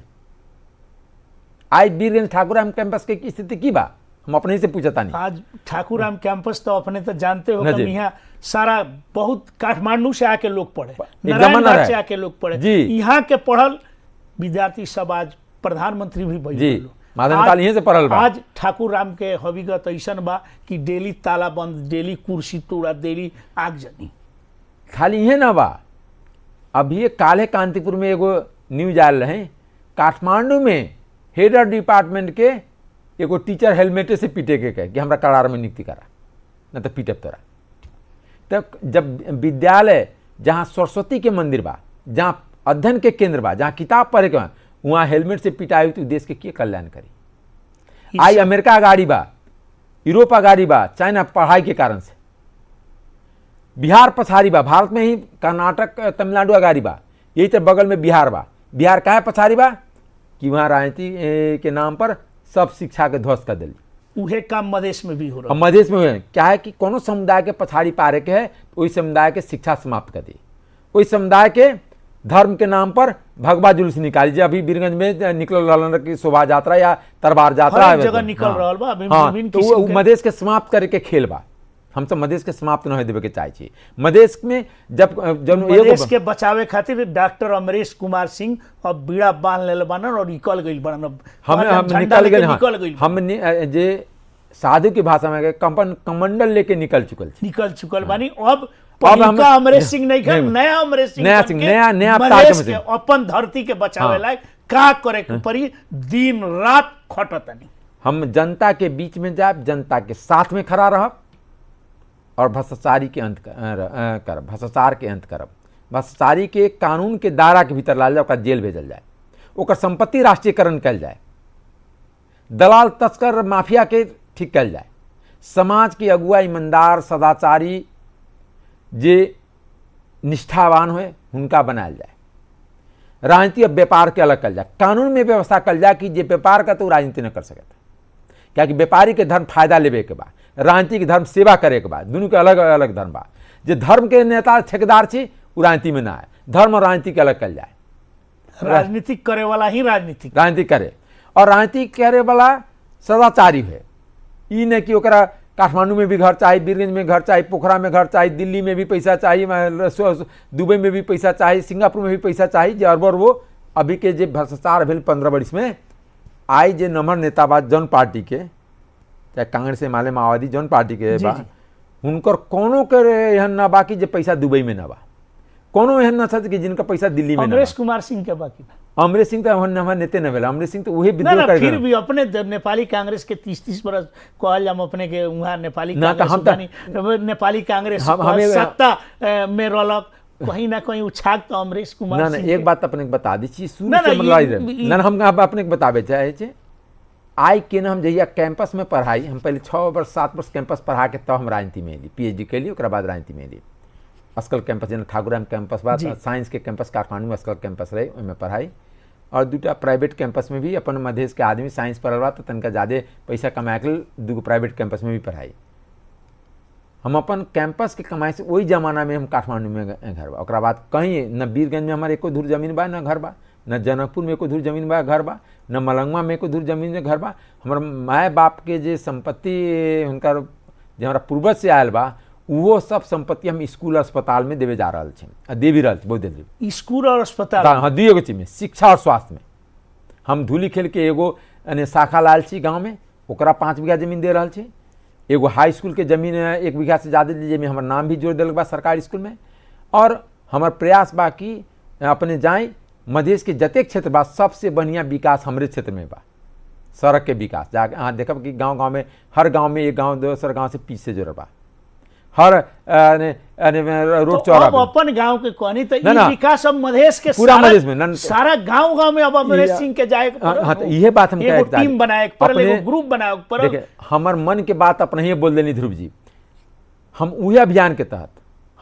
Speaker 2: आज बीरगंज ठाकुराम कैंपस के स्थिति की बा, हम अपने ही से पूछता नहीं।
Speaker 1: आज ठाकुराम कैंपस तो अपने तो जानते हो कि यहाँ सारा बहुत काठमांडू से आके लोग पढ़े, नारायणगढ़ से आके लोग पढ़े, यहाँ के पढ़ल विद्यार्थी सब आज प्रधानमंत्री भी बन
Speaker 2: यहीं से पढ़ल बा।
Speaker 1: आज ठाकुराम के हकीकत ऐसा बा कि डेली ताला बंद, डेली कुर्सी तोड़ा, डेली आगजनी।
Speaker 2: खाली ये ना बा, अभी काले कांतिपुर में एगो न्यूज आयल रहे, काठमांडू में हेडर डिपार्टमेंट के एगो टीचर हेलमेटे से पीटे के कहे कि हमरा करार में नियुक्ति करा, न तो पीटब तोरा। तब जब विद्यालय जहाँ सरस्वती के मंदिर बा, जहाँ अध्ययन के केंद्र बा, जहाँ किताब पढ़े के बा, वहाँ हेलमेट से पिटाई तो देश के कल्याण करी। आई अमेरिका गाड़ी बा, यूरोप गाड़ी बा, चाइना पढ़ाई के कारण से। बिहार पछाड़ी बा, भारत में ही कर्नाटक तमिलनाडु गाड़ी बा, यही तो बगल में बिहार बा। बिहार काहे पछाड़ी बा कि वहाँ राजनीति के नाम पर सब शिक्षा के ध्वस्त कर दिली।
Speaker 1: उहे काम मधेश में भी हो रहा है।
Speaker 2: मधेश में हुए क्या है कि कोनो समुदाय के पछाड़ी पारे के है, वही समुदाय के शिक्षा समाप्त कर दी, वही समुदाय के धर्म के नाम पर भगवा जुलूस निकाली जे अभी बीरगंज में निकल रहल की शोभा यात्रा या तरबार यात्रा
Speaker 1: हर जगह निकल रहल बा विभिन्न
Speaker 2: तो
Speaker 1: किस्म
Speaker 2: वो
Speaker 1: के।
Speaker 2: मधेश के समाप्त करे के खेल बा। हम सब मधेश के समाप्त न होए देवे के चाहे छी। मधेश में जब
Speaker 1: मधेश के बचावे खातिर डॉक्टर अमरेश कुमार सिंह अब बीड़ा बांध लेले बानन और निकल गइल बानन। अब
Speaker 2: हम
Speaker 1: झंडा
Speaker 2: निकल
Speaker 1: लेके
Speaker 2: गए।
Speaker 1: निकल गइल
Speaker 2: हम जे साधु की भाषा में कमंडल लेके निकल चुकल छी।
Speaker 1: निकल चुकल बानी। अब
Speaker 2: अब हम-
Speaker 1: पहिलका अमरेश सिंह नहीं
Speaker 2: नहीं,
Speaker 1: नया अमरेश सिंह
Speaker 2: नया
Speaker 1: बन
Speaker 2: सिंह,
Speaker 1: के
Speaker 2: नया अवतार
Speaker 1: मधेश
Speaker 2: के
Speaker 1: के
Speaker 2: मधेश।
Speaker 1: अपन धरती के बचावे
Speaker 2: हाँ।
Speaker 1: लायक का करे के पड़ी, दिन रात खटतनी।
Speaker 2: हम जनता के बीच में जाब, जनता के साथ में खड़ा रहब और भ्रष्टाचारी के अंत करब, भ्रष्टाचार के अंत करब। भ्रष्टाचारी के कानून के दायरा के भीतर लाल जाए, ओकरा जेल भेजल जाए, ओकर संपत्ति राष्ट्रीयकरण कल जाए, दलाल तस्कर माफिया के ठीक कल जाए, समाज के अगुआ ईमानदार सदाचारी जे निष्ठावान हुए हुनका बनायल जाए, राजनीति और व्यापार के अलग कल जाए, कानून में व्यवस्था कल जाए कि जे व्यापार का तो राजनीति न कर सकता। क्या कि व्यापारी के धर्म फायदा लेवे के बा, राजनीति के धर्म सेवा करे के बा, दोनों के अलग अलग धर्म बा। जे धर्म के नेता ठेकेदार छी वो राजनीति में ना आए, धर्म और राजनीति के अलग कल जाए।
Speaker 1: राजनीतिक करे वाला ही
Speaker 2: राजनीति करे और राजनीति करे वाला सदाचारी है। ई नहीं कि ओकरा काठमांडू में भी घर चाहिए, बीरगंज में घर चाहिए, पोखरा में घर चाहिए, दिल्ली में भी पैसा चाहिए, दुबई में भी पैसा चाहिए, सिंगापुर में भी पैसा चाहिए। जे अरबर वो अभी के जे भ्रष्टाचार भेल 15 वर्ष में आई जे नंबर नेता बा जौन पार्टी के, चाहे कांग्रेस माले माओवादी जौन पार्टी के
Speaker 1: जी,
Speaker 2: बा,
Speaker 1: जी।
Speaker 2: हुनकर कोनो के एहन ना बा कि जे पैसा दुबई में ना बा, कोनो एहन ना कि जिनका पैसा दिल्ली में ना
Speaker 1: अमरेश
Speaker 2: बा।
Speaker 1: कुमार सिंह के बाकी बा।
Speaker 2: अमरेश सिंह तो हमारे नेते न भेला, अमरेश सिंह तो वही
Speaker 1: ना
Speaker 2: विद्रोह
Speaker 1: ना
Speaker 2: कर
Speaker 1: फिर भी अपने नेपाली कांग्रेस के 30-30 बरस कहल हम अपने के वहाँ नेपाली
Speaker 2: ना, तो
Speaker 1: कांग्रेस
Speaker 2: हम तो-
Speaker 1: बानी, नेपाली कांग्रेस
Speaker 2: हमें-
Speaker 1: सत्ता में रहलक, कहीं ना कहीं उछाक तो अमरेश कुमार
Speaker 2: ना ना
Speaker 1: सिंह
Speaker 2: एक
Speaker 1: के।
Speaker 2: बात अपने के बता दी छी, शुरू
Speaker 1: ना, ना,
Speaker 2: से
Speaker 1: ये-
Speaker 2: लड़ाई
Speaker 1: ये-
Speaker 2: रहे ना, हम अपने के बताबे चाहे छे। आई के ना हम जहिया कैंपस में पढ़ाई, हम पहले 6 वर्ष 7 वर्ष कैंपस पढ़ा के तब हम राजनीति में एली, पीएचडी के लिए, ओकरा बाद राजनीति में एली। अस्कल कैंपस जेना ठाकुराम कैंपस बा,
Speaker 1: जी।
Speaker 2: साइंस के कैंपस काठमांडू में अस्कल कैंपस रहे, ओहिमे पढ़ाई। और दूटा प्राइवेट कैंपस में भी अपन मधेश के आदमी साइंस पढ़ल बा तो तनका ज़्यादा पैसा कमा के दूगो प्राइवेट कैंपस में भी पढ़ाई। हम अपन कैंपस के कमाई से वही जमाना में हम काठमांडू में घर बा, ओकरा बाद कहीं न बीरगंज में हमारे एको धूर जमीन बा, न घर बा, न जनकपुर में एको धूर जमीन बा घर बा, न मलंगवा में एको धूर जमीन में घर बा। हमार माए बाप के जे संपत्ति हुनकर जे हमारा पूर्वज से आयल बा, वो सब संपत्ति हम स्कूल अस्पताल में देवे जा रहा छी, आ दे भी रहल छी बहुत देर।
Speaker 1: स्कूल और अस्पताल
Speaker 2: हाँ, दुई एगो चीज में, शिक्षा और स्वास्थ्य में। हम धूली खेल के एगो शाखा लाल छी गाँव में, ओकरा 5 बीघा जमीन दे रहल छी। एगो हाई स्कूल के जमीन 1 बीघा से ज़्यादा लीजिए में हमार नाम भी जोड़ दिल बा सरकारी स्कूल में। और हमार प्रयास बा कि अपने जाए मधेश के जतेक क्षेत्र बा सबसे बढ़िया विकास हमरे क्षेत्र में बा, सड़क के विकास। जाके अहाँ देखब कि गांव गांव में, हर गांव में एक गांव दूसर गांव से पीछे जुड़ल बा, हर रोड
Speaker 1: तो
Speaker 2: चौड़ा
Speaker 1: अब अपन गांव के कहनी तो
Speaker 2: ना,
Speaker 1: ई
Speaker 2: ना।
Speaker 1: विकास अब मधेश के
Speaker 2: पूरा
Speaker 1: सारा-
Speaker 2: मधेश में, ना,
Speaker 1: सारा गांव गांव में अब अमरेश
Speaker 2: ये-
Speaker 1: सिंह के जाए के पड़ल।
Speaker 2: हाँ, तो इहे बात हम
Speaker 1: एगो
Speaker 2: कहना चाहते-
Speaker 1: टीम बनाए के पड़ल,
Speaker 2: अपने-
Speaker 1: एगो ग्रुप बनाए के पड़ल।
Speaker 2: देखिए हमर मन के बात अपने ही बोल देनी ध्रुव जी। हम उहे अभियान के तहत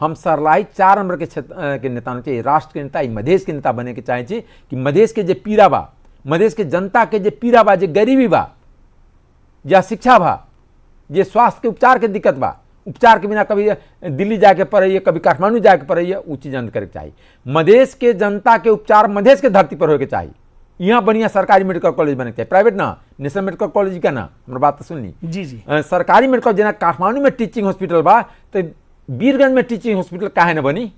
Speaker 2: हम सरलाई 4 नंबर के क्षेत्र के नेता होना चाहिए, राष्ट्र के नेता, मधेश के नेता बने के चाहे छी कि मधेश के जे पीड़ा बा, मधेश के जनता के जे पीड़ा बा, जे गरीबी बा, या शिक्षा बा, जे स्वास्थ्य के उपचार के दिक्कत बा, उपचार के बिना कभी दिल्ली जाके पड़े, कभी काठमांडू जाके पड़े, उ चीज अंत करे के चाहिए। मधेश के जनता के उपचार मधेश के धरती पर होके चाहिए। यहाँ बढ़िया सरकारी मेडिकल कॉलेज बने के चाहिए, प्राइवेट ना, नेशनल मेडिकल कॉलेज का ना। हमारा बात तो सुन ली।
Speaker 1: जी जी
Speaker 2: सरकारी मेडिकल जेना काठमांडू में टीचिंग हॉस्पिटल बा, तो बीरगंज में टीचिंग हॉस्पिटल काहे न बनी?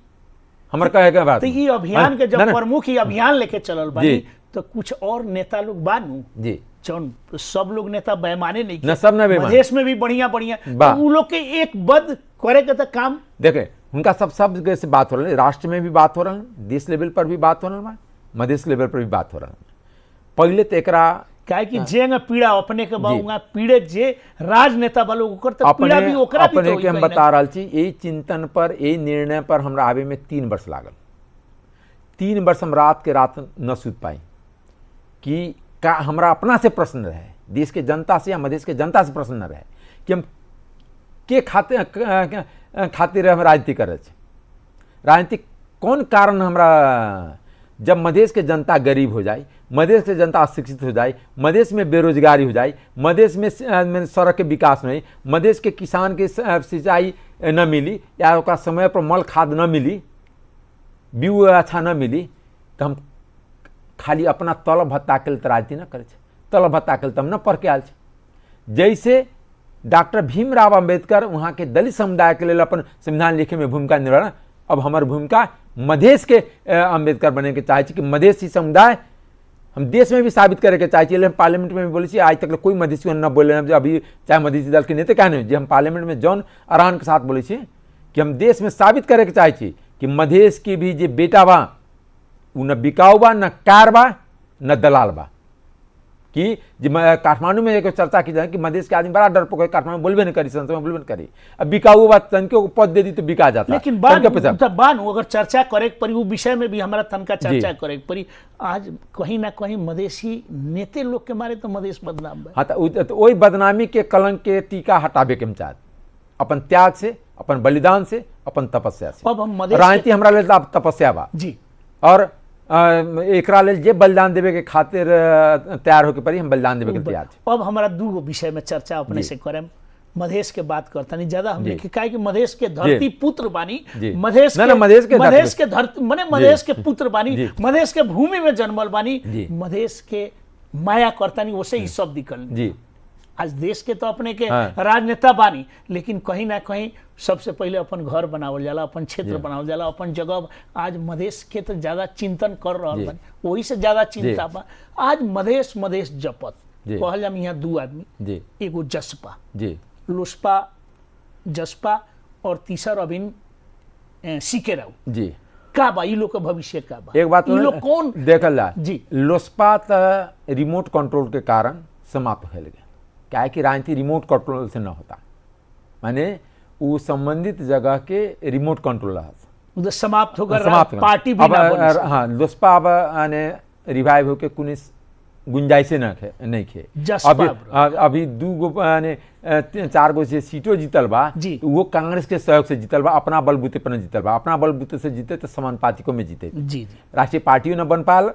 Speaker 2: हमर कहे के बात
Speaker 1: तो ये अभियान के
Speaker 2: ना,
Speaker 1: जब
Speaker 2: ना,
Speaker 1: प्रमुख ये अभियान लेके चलल बानी
Speaker 2: जी।
Speaker 1: तो कुछ और नेता लोग बानू
Speaker 2: जी
Speaker 1: जौन सब लोग नेता बेमाने नहीं
Speaker 2: न, सब न बेईमान।
Speaker 1: मधेश में भी बढ़िया बढ़िया
Speaker 2: बा।
Speaker 1: तो उ लोग के एक बद करे के तो काम
Speaker 2: देखे उनका सब जगह से बात हो रहा है, राष्ट्र में भी बात हो रहा है, देश लेवल पर भी बात हो रहा है, मधेश लेवल पर भी बात हो रहा है। पहले तो एकरा
Speaker 1: काहे कि जेंग पीड़ा अपने के
Speaker 2: जी।
Speaker 1: बाऊंगा पीड़े जे राजनेता बा लोग ओकर तो पीड़ा भी ओकरा भी
Speaker 2: अपने
Speaker 1: तो
Speaker 2: के हम
Speaker 1: होई कहीं
Speaker 2: बता रहा छी, यही चिंतन पर, यही निर्णय पर हमरा आवे में 3 वर्ष लागल। 3 वर्ष हम रात के रात न सूत पाई कि का हमरा अपना से प्रश्न रहे, देश के जनता से या मधेश के जनता से प्रश्न न रहे कि हम के खातिर हम राजनीति करे छी। राजनीति कौन कारण हमरा, जब मधेश के जनता गरीब हो जाए, मधेश के जनता अशिक्षित हो जाए, मधेश में बेरोजगारी हो जाए, मधेश में सड़क के विकास नहीं, मधेश के किसान के सिंचाई न मिली, या ओकरा समय पर मल खाद न मिली, बीउ अच्छा न मिली तो हम खाली अपना तलब भत्ता के लिए तो राजनीति न करे, तलब भत्ता के लिए तब न पढ़ के आयल छे। जैसे डॉक्टर भीमराव अंबेडकर वहाँ के दलित समुदाय के लिए अपन संविधान लिखे में भूमिका निभाना, अब हमार भूमिका मधेश के अंबेडकर बने के चाहे कि मधेसी समुदाय हम देश में भी साबित करे के चाहे हम पार्लियामेंट में भी बोले आज तक कोई मधेसी न बोले, अभी चाहे मधेसी दल के नेता क्या नहीं जो हम पार्लियामेंट में जॉन अरहान के साथ बोले कि हम देश में साबित करे के चाहे कि मधेश के भी जो बेटा बा उ न बिकाऊ बा, न कार बा, न दलाल बा। कि काठमांडू में एक चर्चा की जाए कि मधेश के आदमी बड़ा डरपोक है, काठमांडू बोलबे नहीं करी, संसद में बोलबे नहीं करी, अब बिकाऊ बात तनके पद दे दी तो बिका जाता।
Speaker 1: लेकिन बानू अगर चर्चा करे परी वो विषय में भी हमारा तनका चर्चा करे परी, आज कहीं ना कहीं मधेसी नेते लोग के मारे तो मधेश बदनाम बा।
Speaker 2: हाँ तो वही बदनामी के कलंक के टीका हटावे के हम चाहते, अपन त्याग से, अपन बलिदान से, अपन तपस्या से।
Speaker 1: अब हम
Speaker 2: राजनीति हमरा ले तपस्या बा
Speaker 1: जी,
Speaker 2: और एकरा लेल जे बलिदान देवे के खातिर तैयार होके पड़ी, हम बलिदान देवे के तैयार छे।
Speaker 1: अब हमारा दूगो विषय में चर्चा अपने से करें, मधेश के बात करता नहीं ज्यादा हमने कहा कि मधेश के धरती पुत्र बानी, मधेश के धरती माने मधेश के पुत्र बानी, मधेश के भूमि में जन्मल बानी, मधेश के माया करता नहीं, वैसे ही शब्द निकल। आज देश के तो अपने के राजनेता बानी, लेकिन कहीं ना कहीं सबसे पहले अपन घर बनावल जाला, अपन क्षेत्र बनावल जाला, अपन जगह। आज मधेश के तो ज्यादा चिंतन कर रहा बानी, वही से ज्यादा चिंता बा। आज मधेश जपत कहल जाम, यहाँ दू आदमी, एगो जसपा लोसपा जसपा और तीसर अभिन सीके राव
Speaker 2: जी
Speaker 1: का बा, ई लोग के भविष्य का बा।
Speaker 2: एक बात
Speaker 1: लोग कौन
Speaker 2: देखल जा
Speaker 1: जी,
Speaker 2: लोसपा तो रिमोट कंट्रोल के कारण समाप्त हो गया, क्या है कि राजनीति रिमोट कंट्रोल से न होता, माने वो संबंधित जगह के रिमोट कंट्रोल
Speaker 1: उधर समाप्त होकर पार्टी भी ना बनी।
Speaker 2: हाँ लोसपा अब आने रिवाइव होके कुछ गुंजाइशे नहीं खे। अभी दू गो आने 4 गो से सीटों जीतल बा, वो कांग्रेस के सहयोग से जीतल बा, अपना बलबूते पर न जीतल बा। अपना बलबूते से जीते तो समानुपातिकों में जीते, राष्ट्रीय पार्टियों न बन पाल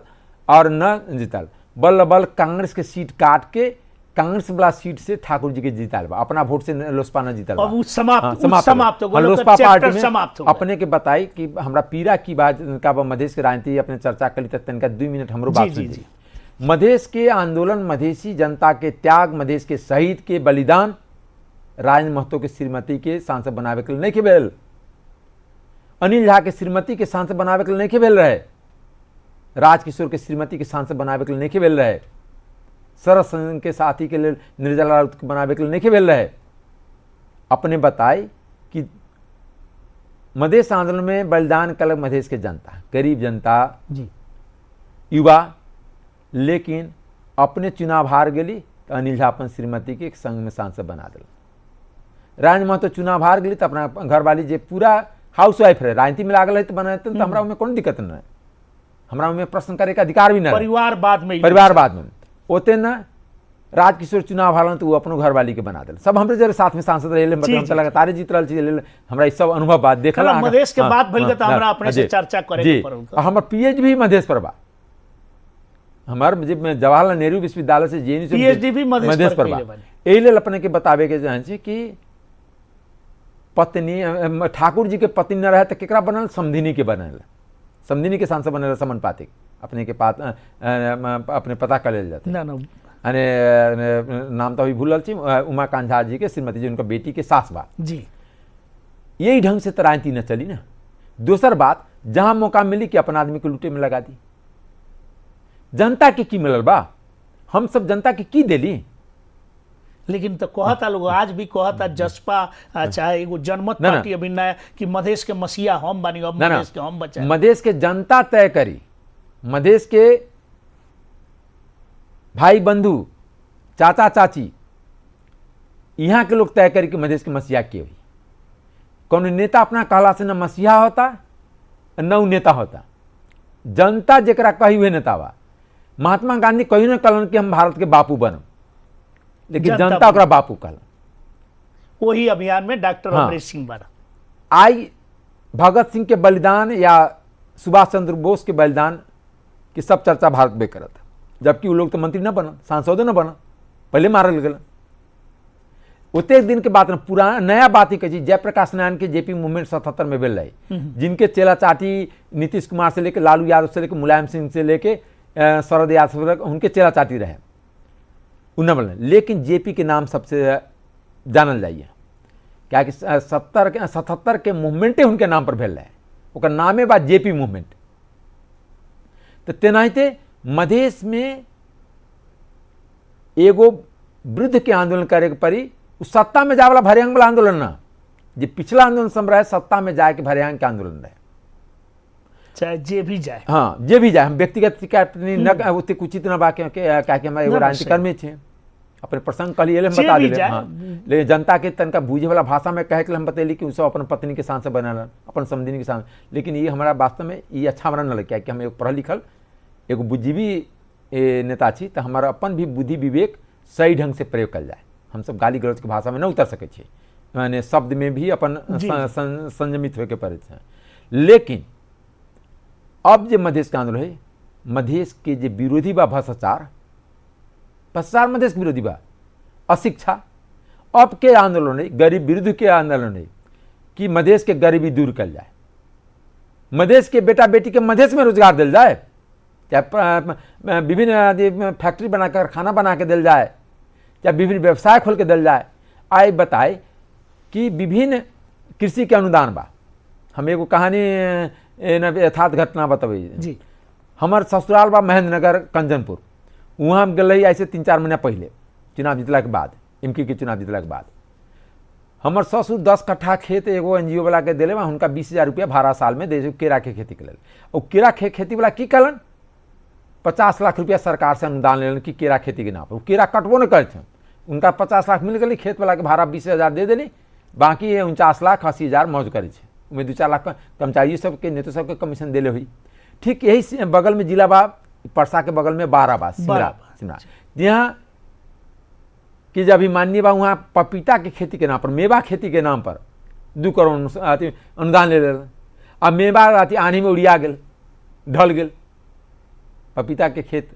Speaker 2: और न जीतल, बल कांग्रेस के सीट काट के कांग्रेस वाला सीट से ठाकुर जी के जीतल बा, अपना वोट से लोसपा न जीतल बा,
Speaker 1: समाप्त हो गया।
Speaker 2: लोसपा पार्टी में अपने के बताई कि हमरा पीड़ा की बात का मधेश के राजनीति अपने चर्चा करी तक तनका 2 मिनट हमरो बात सुन ली। मधेश के आंदोलन, मधेसी जनता के त्याग, मधेश के शहीद के बलिदान राजेंद्र महतो के श्रीमती के सांसद बनावे के लिए नहीं भेल, अनिल झा के श्रीमती के सांसद बनावे के लिए नहीं भेल रहे, राजकिशोर के श्रीमती के सांसद बनावे के लिए नहीं भेल रहे, शरद सिंह के साथी के लिए निर्जला राउत के बनावे के लिए नहीं भेल रहे। अपने बताए कि मधेश आंदोलन में बलिदान कल मधेश के जनता, गरीब जनता, युवा, लेकिन अपने चुनाव हार गई तो अनिल झा अपन श्रीमती के एक संघ में सांसद बना दिल। राजेंद्र महतो चुनाव हार गई तो अपना घरवाली जे पूरा हाउस वाइफ रहे, राजनीति में लागल है तो बनाते तो हमारा कोई दिक्कत नहीं, हमारा में प्रश्न करे का अधिकार भी नहीं, परिवारवाद में ओते न राजकिशोर चुनाव हारन तो वो अपनो घरवाली के बना दिल। सब हमरे जरे साथ में सांसद रहे, मतलब लगातार जीत रहा चीज, हमरा सब अनुभव बात देखल।
Speaker 1: मधेश के बात भइल त हमरा अपने से चर्चा करे के पड़ल।
Speaker 2: हमर पीएचडी भी मधेश पर बा, हमार जवाहरलाल नेहरू विश्वविद्यालय से जेएनयू से
Speaker 1: पीएचडी भी मधेश पर बा।
Speaker 2: एही लेल अपने के बतावे के चाहे छी कि पत्नी ठाकुर जी के पत्नी न रहे तो केकरा बनल, समधिनी के बनल, समधिनी के सांसद बनल समानुपातिक, अपने के पास अपने पता कर लेल जाते अने नाम तो अभी भूलल छी, उमाकांत झा जी के श्रीमती जी उनका बेटी के सास बा
Speaker 1: जी।
Speaker 2: यही ढंग से तो राजनीति न चली ना। दूसर बात, जहां मौका मिली कि अपना आदमी को लूटे में लगा दी, जनता के की मिलल बा, हम सब जनता के की देली।
Speaker 1: लेकिन तो कहता लोग आज भी कहता जसपा चाहे एगो जनमत पार्टी अभी नया कि मधेश के मसीहा हम बानी, अब मधेश के हम बचाए।
Speaker 2: मधेश के जनता तय करी, मधेश के भाई बंधु, चाचा चाची, यहाँ के लोग तय करी कि मधेश के मसीहा के हुई। कौन नेता अपना कहला से न मसीहा होता न उ नेता होता, जनता जरा कही हुए नेता बा। महात्मा गांधी कही न कहलन कि हम भारत के बापू बनम, लेकिन जनता ओकरा बापू कहलन।
Speaker 1: वही अभियान में डॉक्टर अमरेश सिंह बना।
Speaker 2: आई भगत सिंह के बलिदान या सुभाष चंद्र बोस के बलिदान की सब चर्चा भारत में करत, जबकि वो लोग तो मंत्री न बना, सांसद न बना, पहले मारल गए। ओते दिन के बाद पुराना नया बात ही कही जयप्रकाश नारायण के जेपी मूवमेंट 77 में भेल रहे, जिनके चेला चाटी नीतीश कुमार से लेकर लालू यादव से लेकर मुलायम सिंह से लेके शरद यादव तक उनके चेला चाटी रहे उन्हें, लेकिन जेपी के नाम सबसे जानल जाइए क्या कि 77 के मूवमेंटे उनके नाम पर भेल रहे, ओकर नामे बा जेपी मूवमेंट। तो तेनाहिते मधेश में एगो वृद्ध के आंदोलन करे के पड़ी, सत्ता में जाए वाला भरियांग वाला आंदोलन ना, जो पिछला आंदोलन सब रहे सत्ता में जाए के भरियांग के आंदोलन रहे,
Speaker 1: चाहे जे भी जाए।
Speaker 2: हाँ जे भी जाए, हम व्यक्तिगत न उतने उचित न बा क्या कि हमारे एगो राजनीतिक कर्मी छे, अपने प्रसंग कहलिए हम बता दिले। हाँ, लेकिन जनता के तनका बूझे वाला भाषा में कहे के हम बतैली कि उसब अपन पत्नी के सांसद बनल, अपन समधिनी के सांसद, लेकिन ये हमारा वास्तव में ये अच्छा हमरा न लगे कि हम एगो पढ़ल लिखल एगो बुद्धिजीवी नेता छी, तो हमारा अपन भी बुद्धि विवेक सही ढंग से प्रयोग कल जाए। हम सब गाली गलौज के भाषा में न उतर सके छी, माने शब्द में भी अपन संयमित होके पड़े छे। लेकिन अब जो मधेश के आंदोलन है, मधेश के जो विरोधी बा भ्रष्टाचार मधेश के विरोधी बा, अशिक्षा, अब के आंदोलन है गरीब विरुद्ध के आंदोलन है कि मधेश के गरीबी दूर कल जाए, मधेश के बेटा बेटी के मधेश में रोजगार दिल जाए, चाहे विभिन्न फैक्ट्री बनाकर खाना बना के दिल जाए, चाहे विभिन्न व्यवसाय खोल के दिल जाए। आए बताए कि विभिन्न कृषि के अनुदान बा। हम एगो कहानी यथार्थ घटना बताबे जी, हमार ससुराल बा महेंद्र नगर कंचनपुर, वहाँ हम गए ऐसे 3-4 महीना पहले चुनाव जीतला के बाद, एमपी के चुनाव जीतला के बाद, हमार ससुर 10 कट्ठा खेत एगो एनजीओ वाला के दिले, उनका 20,000 रुपया भाड़ा साल में दे केरा के खेती के लिए। और केरा खेती वाला की कलन 50 लाख रुपया सरकार से अनुदान लेलन कि केरा खेती के नाम पर, केरा कटबो न करे, उनका 50 लाख मिल गई, खेत वाला के भाड़ा 20,000 दे देली, बाकी 49 लाख 80,000 मौज करे, उनमें 2-4 लाख कर्मचारी सबके नेता सबके कमीशन दिले हुई। ठीक यही बगल में जिला बा परसा के बगल में बाराबाद सिमरा, जहाँ कि जब अभिमान्य बा वहाँ पपीता की खेती के नाम पर, मेवा खेती के नाम पर 2 करोड़ अनुदान ले लेलन। अब मेवा आनी में उड़िया गेल, ढल गेल, पपीता के खेत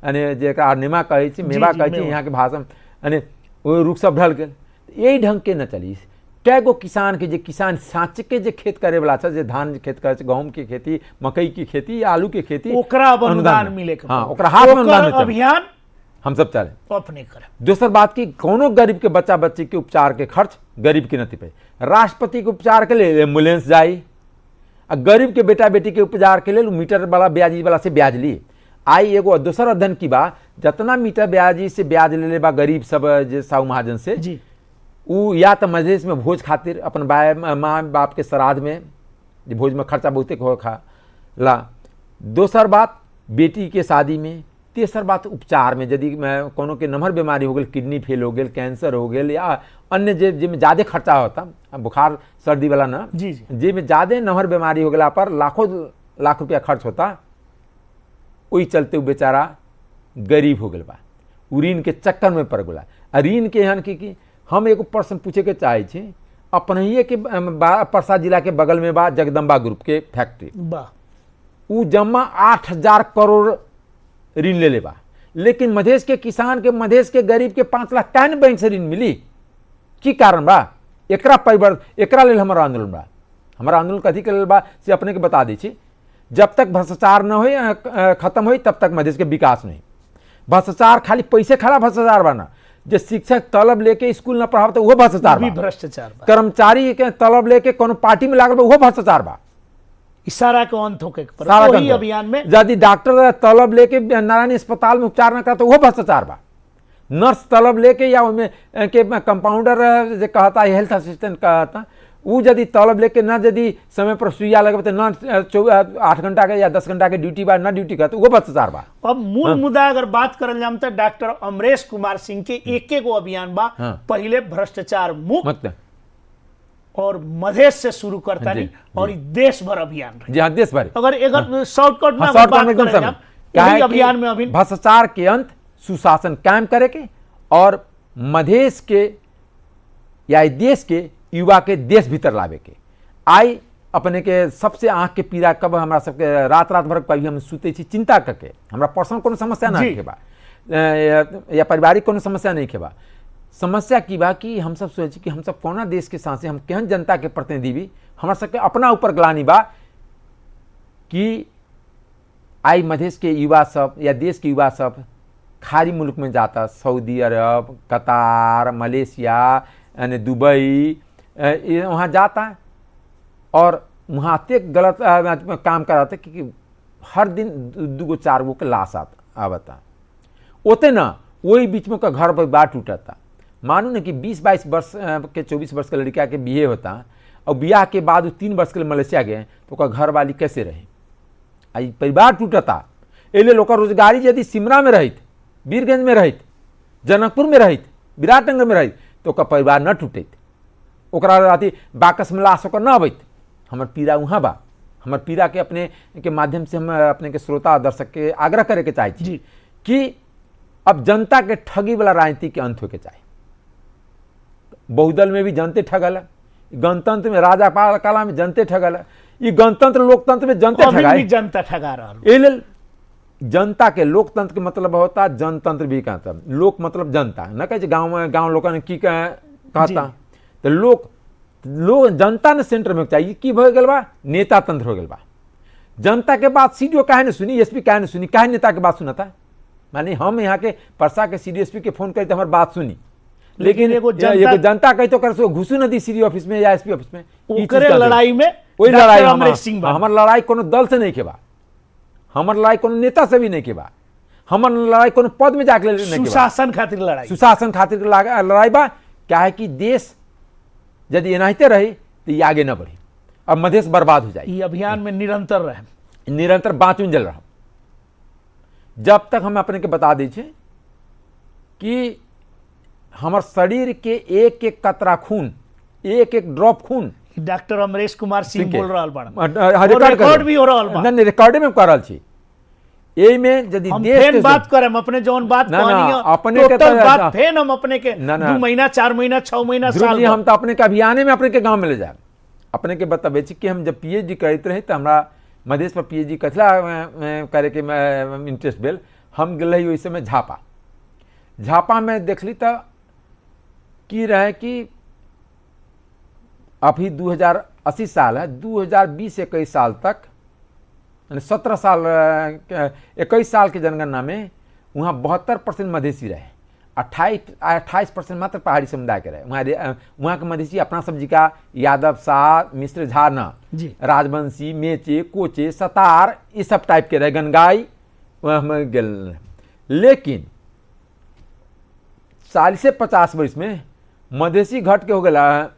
Speaker 2: यानी जरा नेमा कहे मेवा कहे यहाँ के भाषा यानी वो रुख सब ढल गेल। यही ढंग के न चली, कैगो किसान के जे किसान साँच के जे खेत करे वाला छै, जे धान के खेत करे, गहूम के खेती, मकई की खेती या आलू के खेती,
Speaker 1: ओकरा अनुदान मिले के,
Speaker 2: हाँ ओकरा हाथ में अनुदान
Speaker 1: अभियान
Speaker 2: हम सब चले
Speaker 1: अपने करे।
Speaker 2: दूसर बात की कोनो गरीब के बच्चा बच्ची के उपचार के खर्च गरीब के नती पे, राष्ट्रपति के उपचार के लिए एम्बुलेंस जाई, गरीब के बेटा बेटी के उपचार के लिए मीटर वाला ब्याजी वाला से ब्याज ली। आई एगो दूसर अध्ययन की बा, जितना मीटर ब्याजी से ब्याज ले बा गरीब सब जे साहू महाजन से
Speaker 1: जी,
Speaker 2: उ या तो मधेश में भोज खातिर अपन माँ बाप के श्राद्ध में भोज में खर्चा बहुते हो खा ला, दोसर बात बेटी के शादी में, तेसर बात उपचार में, यदि कोनो के नम्हर बीमारी हो गई, किडनी फेल हो गई, कैंसर हो गई या अन्य जिसमें ज़्यादा खर्चा होता, बुखार सर्दी वाला ना
Speaker 1: जी
Speaker 2: जिसमें ज़्यादा नम्हर बीमारी हो गला पर लाखों लाख रुपया खर्च होता, वही चलते बेचारा गरीब हो गल बा, ऋण के चक्कर में पड़ गला। ऋण के यहाँ की हम एगो प्रश्न पूछे के चाहे छी, अपनहिए के परसा जिला के बगल में बा जगदम्बा ग्रुप के फैक्ट्री
Speaker 1: बा,
Speaker 2: उ जमा 8,000 करोड़ ऋण ले बा, लेकिन मधेश के किसान के, मधेश के गरीब के 5 लाख काहे बैंक से ऋण मिली, की कारण बा? एकरा लेल हमारा आंदोलन बा। हमारा आंदोलन कथी के लेल बा से अपने के बता दी छी, जब तक भ्रष्टाचार न हो खत्म हो तब तक मधेश के विकास नहीं। भ्रष्टाचार खाली पैसे खाला भ्रष्टाचार बा ना, जो शिक्षक तलब लेके स्कूल न पढ़ाव तो वो भ्रष्टाचार बा,
Speaker 1: भ्रष्टाचार बा।
Speaker 2: कर्मचारी के तलब लेके कोनो पार्टी में लागल बा वो भ्रष्टाचार बा।
Speaker 1: इशारा के अंत होके पर वही अभियान में
Speaker 2: यदि डॉक्टर तलब लेके नारायण अस्पताल में उपचार न करता वो भ्रष्टाचार बा। नर्स तलब लेके या उनमें के कंपाउंडर जो कहता है हेल्थ असिस्टेंट कहता, वो यदि तलब लेके ना यदि समय पर सुइया लगे तो ना 8 घंटा के या 10 घंटा के ड्यूटी बा ना ड्यूटी करता वो भ्रष्टाचार बा।
Speaker 1: अब मूल मुद्दा अगर बात करल जाम तो डॉक्टर अमरेश कुमार सिंह के एक अभियान बा, पहले भ्रष्टाचार मुक्त और मधेश से शुरू करता नहीं और देश भर अभियान
Speaker 2: जी हाँ देश भर।
Speaker 1: अगर एक शॉर्टकट में बात करें अभियान में अभी
Speaker 2: भ्रष्टाचार के अंत, सुशासन कायम करे के और मधेश के या देश के युवा के देश भीतर लावे के। आई अपने के सबसे आँख के पीड़ा कब हमारा सबके रात भर कभी हम सुते छी चिंता करके, हमारा पर्सनल कोनो समस्या ना खेबा या पारिवारिक कोनो समस्या नहीं खेबा, समस्या की बा कि हम सब सोचे कि हम सब कौना देश के सांसे हम केहन जनता के प्रतिनिधि भी हमारा सबके अपना ऊपर ग्लानी बा कि आई मधेश के युवा सब या देश के युवा सब खाड़ी मुल्क में जाता, सऊदी अरब, कतार, मलेशिया यानी दुबई, वहाँ जाता और वहाँ ते गलत काम कराता कि हर दिन 2-4 गो के लाश आवता ओते ना वही बीच में का घर पर बात टूटता। मानो ना कि 20-22 वर्ष के 24 वर्ष के लड़का के बिहे होता और ब्याह के बाद वो 3 वर्ष के लिए मलेशिया गए तो का घर वाली कैसे रहे, आई परिवार टूटता। एले लोग रोजगारी यदि सिमरा में रहित, वीरगंज में रहित, जनकपुर में रहित, विराटनगर में रहित तो का परिवार न टूटत, ओकरा राती बाकस में लाश होकर न अबैत। हमर पीड़ा वहाँ बा, हमर पीड़ा के अपने के माध्यम से हम अपने के श्रोता दर्शक के आग्रह करे के चाहे छी कि अब जनता के ठगी वाला राजनीति के अंत होके चाहिए। बहुदल में भी जनते ठगल, गणतंत्र में राजा पाल काला में जनते ठगल, ये गणतंत्र लोकतंत्र में जनते ठगाई,
Speaker 1: जनता ठगा रहा।
Speaker 2: जनता के लोकतंत्र के मतलब होता जनतंत्र भी कहता, लोक मतलब जनता न कहे गाँव में गाँव लोगों ने की कहता तो लोग जनता ने सेंटर में चाहिए की हो गल बा, नेता तंत्र हो गल बा। जनता के बात सीडीओ काहे ने सुनी, एसपी काहे ने सुनी, काहे नेता के बात सुना था। माने हम यहाँ के परसा के सीडी एसपी के फोन करते हमारी बात सुनी, लेकिन एगो जनता कही तो कर सो घुसू न दी सीडी ऑफिस में या एसपी ऑफिस में,
Speaker 1: लड़ाई में
Speaker 2: वही लड़ाई हमार लड़ाई कोनो दल से नहीं के बा, हमार लड़ाई कोनो नेता से भी नहीं के बा, हमार लड़ाई कोनो पद में जाके नहीं के बा,
Speaker 1: सुशासन खातिर लड़ाई,
Speaker 2: सुशासन खातिर लड़ाई बा। क्या है कि देश यदि एनाहिते रही तो ये आगे न बढ़ी, अब मधेश बर्बाद हो जाए।
Speaker 1: ये अभियान में निरंतर रहे,
Speaker 2: निरंतर बाँचुन जल रहा। जब तक हम अपने के बता दी कि हमार शरीर के एक एक कतरा खून, एक एक ड्रॉप खून
Speaker 1: डॉक्टर अमरेश कुमार सिंह बोल रहा
Speaker 2: रिकॉर्ड भी हो रहा, रिकॉर्ड में कर रहा छी। यही में यदि देश
Speaker 1: के बात करें अपने जौन बात
Speaker 2: अपने के
Speaker 1: बात फेन हम अपने के 2 महीना 4 महीना 6 महीना साल
Speaker 2: हम तो अपने के अभियान में अपने के गांव में ले जाए। अपने के बताबे कि हम जब पीएचडी करते रहे तो हमारा मधेश पर पीएचडी कथला करे के इंटरेस्ट भेल। हम गए ओहि समय झापा में देखली तो की रहे कि अभी 2080 साल है, 2020-21 साल तक 17 साल 21 साल के जनगणना में वहाँ 72% मधेसी रहे, 28% मात्र पहाड़ी समुदाय के रहे। वहाँ के मधेसी अपना सब्जी का यादव, शाह, मिश्र, झा न, राजवंशी, मेचे, कोचे, सतार ये सब टाइप के रहे, गनगाई वहाँ गल। लेकिन 40 से 50 वर्ष में मधेसी घट के हो गया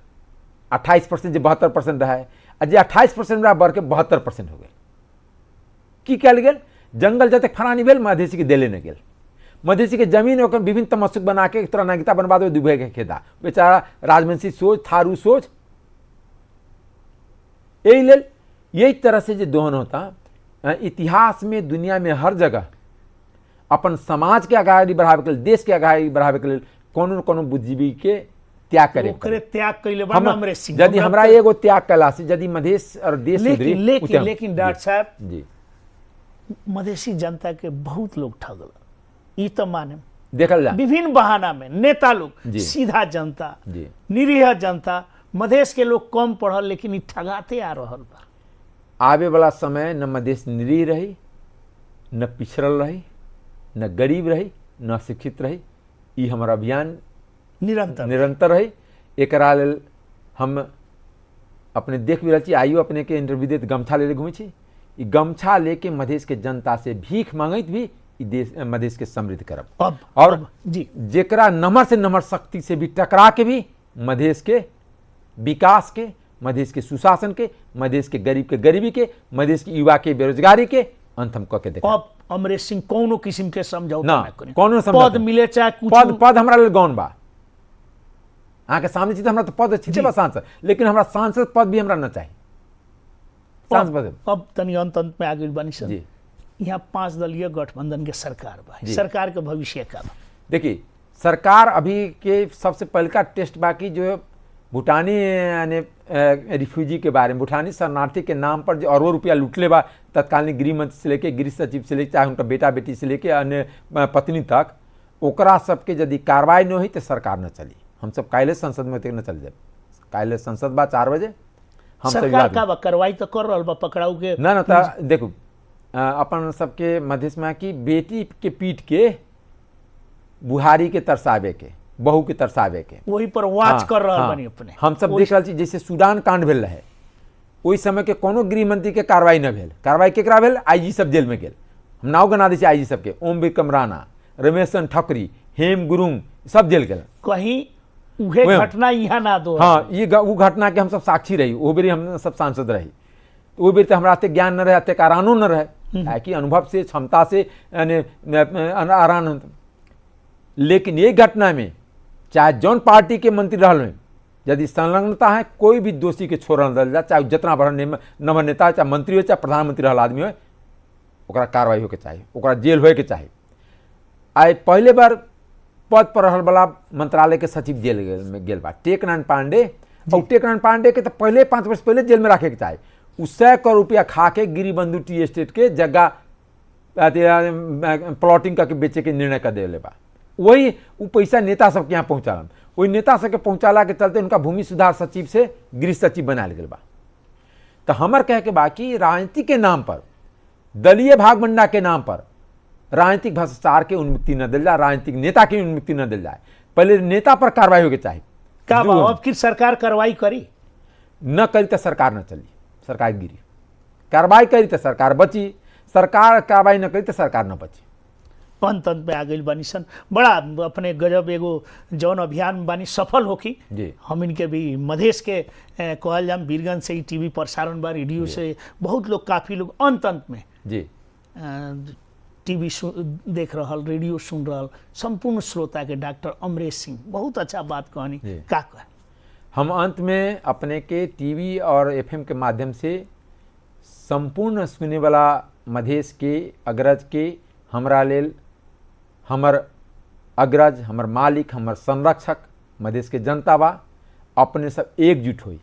Speaker 2: 28% जो 72% रहा है, जे 28% रहा बढ़ के 72% हो गए। की कल गेल जंगल जते फरानी भेल मधेसी के देले न गेल, मधेसी के जमीन ओकर विभिन्न तमस्सुक बना के एक तरह नागिता बनवा दो दुबई के खेदा, बेचारा राजवंशी सोच, थारू सोच। यही लेल यही तरह से जो दोहन होता इतिहास में दुनिया में हर जगह अपन समाज के आगाड़ी बढ़ावे के लिए, देश के आगाड़ी बढ़ावे के लिए कोनो न कोनो बुद्धिजीवी के त्याग करे,
Speaker 1: त्याग कैले बड़ा सिंह।
Speaker 2: यदि हमरा एगो त्याग कैला से यदि मधेश और देश
Speaker 1: लेकिन डॉक्टर साहब जी मधेसी जनता के बहुत लोग ठगल, ई तो माने
Speaker 2: देखल जा
Speaker 1: विभिन्न बहाना में नेता लोग, सीधा जनता, निरीह जनता, मधेश के लोग कम पढ़ल लेकिन ई ठगाते आ रहल बा।
Speaker 2: आवे वाला समय न मधेश निरीह रही, न पिछड़ल रही, न गरीब रही, न शिक्षित रही। ई हमारा अभियान निरंतर रही। एकरा लेल हम अपने देख भी रही, आइयो अपने के इंटरव्यू देते गमछा ले घूमे छी, गमछा लेके मधेश के जनता से भीख मांगत भी देश मधेश के समृद्ध करब और जेकरा नमर से नमर शक्ति से भी टकरा के भी मधेश के विकास के, मधेश के सुशासन के, मधेश के गरीब के गरीबी के, मधेश के युवा के बेरोजगारी के अंत हम करके देखा।
Speaker 1: अब अमरेश सिंह कोनो किस्म के समझौता
Speaker 2: ना कोनो
Speaker 1: पद मिले चाहे कुछ
Speaker 2: पद हमरा लेल गौन बा, आके सामने चीज हमरा तो पद अच्छी बा सांसद, लेकिन हमरा सांसद पद भी हमरा न चाहिए।
Speaker 1: अब तनी अंत में आगे बनी सर, यहाँ 5 दलीय गठबंधन के सरकार बा, सरकार के भविष्य का बा।
Speaker 2: देखिए सरकार अभी के सबसे पहले का टेस्ट बाकी जो भूटानी यानी रिफ्यूजी के बारे में, भूटानी शरणार्थी के नाम पर जो अरबों रुपया लूटले बा तत्कालीन गृह मंत्री से लेके गृह सचिव से लेके चाहे उनका बेटा बेटी से लेके अन्य पत्नी तक, ओकरा सबके यदि कार्रवाई न हुई तो सरकार न चली। हम सब काल्हि संसद में न चल जाए, काल्हि संसद बा 4 बजे हम सब
Speaker 1: सरकार का कार्रवाई तो कर रहल बा पकड़ाऊ के
Speaker 2: ना तो देखो अपन सबके मध्य में कि बेटी के पीट के बुहारी के तरसावे के, बहू के तरसावे के,
Speaker 1: वही पर वाच कर रहल बानी अपने।
Speaker 2: हम सब देख रहल छी जैसे सूडान कांड भेल रहे, ओहि समय के कोनो गृह मंत्री के कार्रवाई न भेल। कार्रवाई केकरा भेल? आईजी सब जेल में गेल। हम नाव गना दै छी आईजी सबके, ओम विक्रम राणा, रमेशन ठकुरी, हेम गुरुंग सब जेल गेल।
Speaker 1: कहीं उहे घटना यहाँ ना दो।
Speaker 2: हाँ, ये वो घटना के हम सब साक्षी रही, वो बेरी हम सब सांसद रही। वो बेरी तो हमरा अते ज्ञान न रहे, अते कारानो न रहे, कि अनुभव से क्षमता से आरान। लेकिन ये घटना में चाहे जौन पार्टी के मंत्री रहल में यदि संलग्नता है, कोई भी दोषी के छोड़ल दल जाए, चाहे जितना बड़ा नंबर नेता, चाहे मंत्री हो, चाहे प्रधानमंत्री रहल आदमी हो, ओकरा कार्रवाई होके चाहिए, ओकरा जेल होए के चाहिए। आइ पहले बार पद पर रहल वाला मंत्रालय के सचिव जेल में गेल बा टेकनारायण पांडे। और टेकनारायण पांडे के तो पहले 5 वर्ष पहले जेल में रखे के चाहिए। उ 100 करोड़ रुपया खा के गिरिबंधु टी एस्टेट के जगह प्लॉटिंग करके बेचे के निर्णय कर दिले बा। वही वो पैसा नेता सबके यहाँ पहुँचालन, वही नेता सबके पहुँचाला के चलते उनका भूमि सुधार सचिव से गृह सचिव बनायल गेल बा। तो हमर कहे के बा कि राजनीति के नाम पर, दलीय भागवंडा के नाम पर राजनीतिक भ्रष्टाचार के उन्मुक्ति न दिल जाए, राजनीतिक नेता की उन्मुक्ति न दिल जाए। पहले नेता पर कार्रवाई होगी चाहिए।
Speaker 1: का बा अब की सरकार कार्रवाई करी?
Speaker 2: न करी तो सरकार न चली, सरकार गिरी। कार्रवाई करी तो सरकार बची, सरकार कार्रवाई न करी तो सरकार न बची।
Speaker 1: अंत में आ गई बानी सन। बड़ा अपने गजब एगो जौन अभियान बानी सफल होखी। हम इनके भी मधेश के कहल जाम वीरगंज से ही टीवी प्रसारण बा, रेडियो से बहुत लोग, काफ़ी लोग अंत में
Speaker 2: जी
Speaker 1: टीवी देख रहल, रेडियो सुन रहल, संपूर्ण श्रोता के डॉक्टर अमरेश सिंह बहुत अच्छा बात कहनी। का कह
Speaker 2: हम अंत में अपने के टीवी और एफएम के माध्यम से संपूर्ण सुने वाला मधेश के अग्रज के हमरा लेल, हमर अग्रज, हमर मालिक, हमर संरक्षक मधेश के जनता बा, अपने सब एकजुट होई।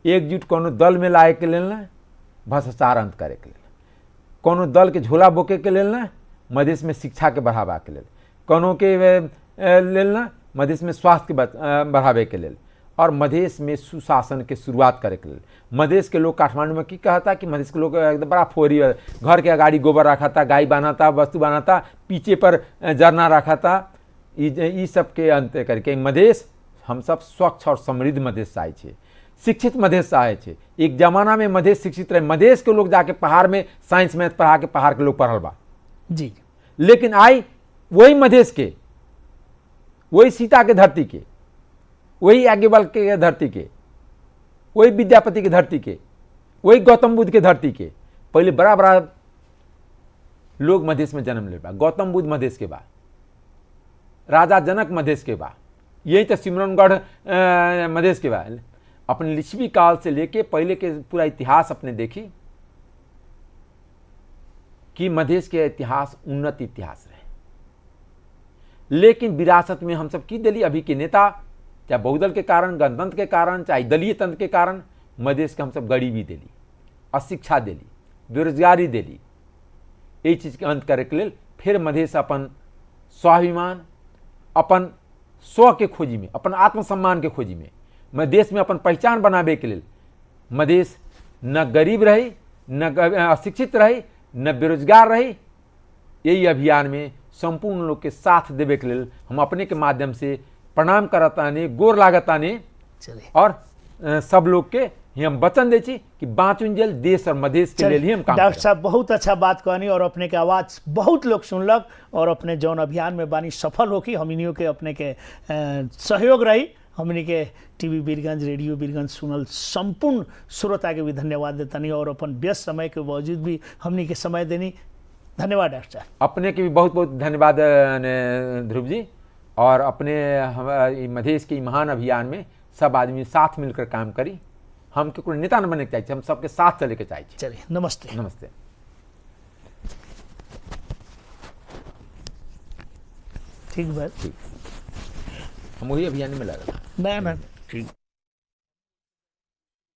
Speaker 2: एकजुट कोनो दल में लाए के लेल ना, भ्रष्टाचार अंत करे के लेल, कोनो दल के झोला बोके के लेल ना, मधेश में शिक्षा के बढ़ावा के लेल, कोनो के लेल ना, मधेश में स्वास्थ्य के बढ़ावे के लेल, और मधेश में सुशासन के शुरुआत करे के लेल। मधेश के लोग काठमांडू में की कहता कि मधेश के लोग एकदम बड़ा फोरी, घर के अगाड़ी गोबर रखा था, गाय बनाता, वस्तु बनाता, पीछे पर जरना रखा था। ये सब के अंत करके मधेश हम सब स्वच्छ और समृद्ध मधेश चाहे छे, शिक्षित मधेश चाहे छे। एक जमाना में मधेश शिक्षित रहे, मधेश के लोग जाके पहाड़ में साइंस मैथ पढ़ा के पहाड़ के लोग पढ़ल बा
Speaker 1: जी।
Speaker 2: लेकिन आई वही मधेश के, वही सीता के धरती के, वही याज्ञवल्क्य के धरती के, वही विद्यापति के धरती के, वही गौतम बुद्ध के धरती के, पहले बड़ा बड़ा लोग मधेश में जन्म ले बा। गौतम बुद्ध मधेश के बा, राजा जनक मधेश के बा, यही तो सिमरनगढ़ मधेश के बा। अपने लिच्छवी काल से लेके पहले के पूरा इतिहास अपने देखी कि मधेश के इतिहास उन्नत इतिहास रहे। लेकिन विरासत में हम सब की दिली, अभी के नेता चाहे बहुदल के कारण, गणतंत्र के कारण, चाहे दलीय तंत्र के कारण, मधेश के हम सब गरीबी दिली, अशिक्षा दिली, बेरोजगारी दिली। ये चीज के अंत करे के लेल फिर मधेश अपन स्वाभिमान, अपन स्व के खोजी में, अपन आत्मसम्मान के खोजी में, मधेश में अपन पहचान बनावे के लेल मधेश न गरीब रही, न अशिक्षित रही, न बेरोजगार रही। यही अभियान में संपूर्ण लोग के साथ देवे के लेल हम अपने के माध्यम से प्रणाम करतानी, गोर लागतानी। और सब लोग के ही हम वचन दे छी कि बाँचुंजल देश और मधेश के लिए ही हम काम करें।
Speaker 1: डॉक्टर साहब बहुत अच्छा बात कहनी, और अपने के आवाज़ बहुत लोग सुनलक, और अपने जौन अभियान में बानी सफल होकी, हमनियों के अपने के सहयोग रही। हमने के टीवी वीरगंज, रेडियो वीरगंज सुनल संपूर्ण श्रोता के भी धन्यवाद देतानी, और अपन व्यस्त समय के बावजूद भी हमने के समय देनी। धन्यवाद डॉक्टर साहब।
Speaker 2: अपने के भी बहुत बहुत धन्यवाद ध्रुव जी। और अपने मधेश के महान अभियान में सब आदमी साथ मिलकर काम करी। हम कोई नेता न बने के चाहिए, हम सबके साथ चले के चाहिए।
Speaker 1: चलिए, नमस्ते।
Speaker 2: नमस्ते।
Speaker 1: ठीक बात,
Speaker 2: हम वही अभियान में लगा।
Speaker 1: ना ठीक।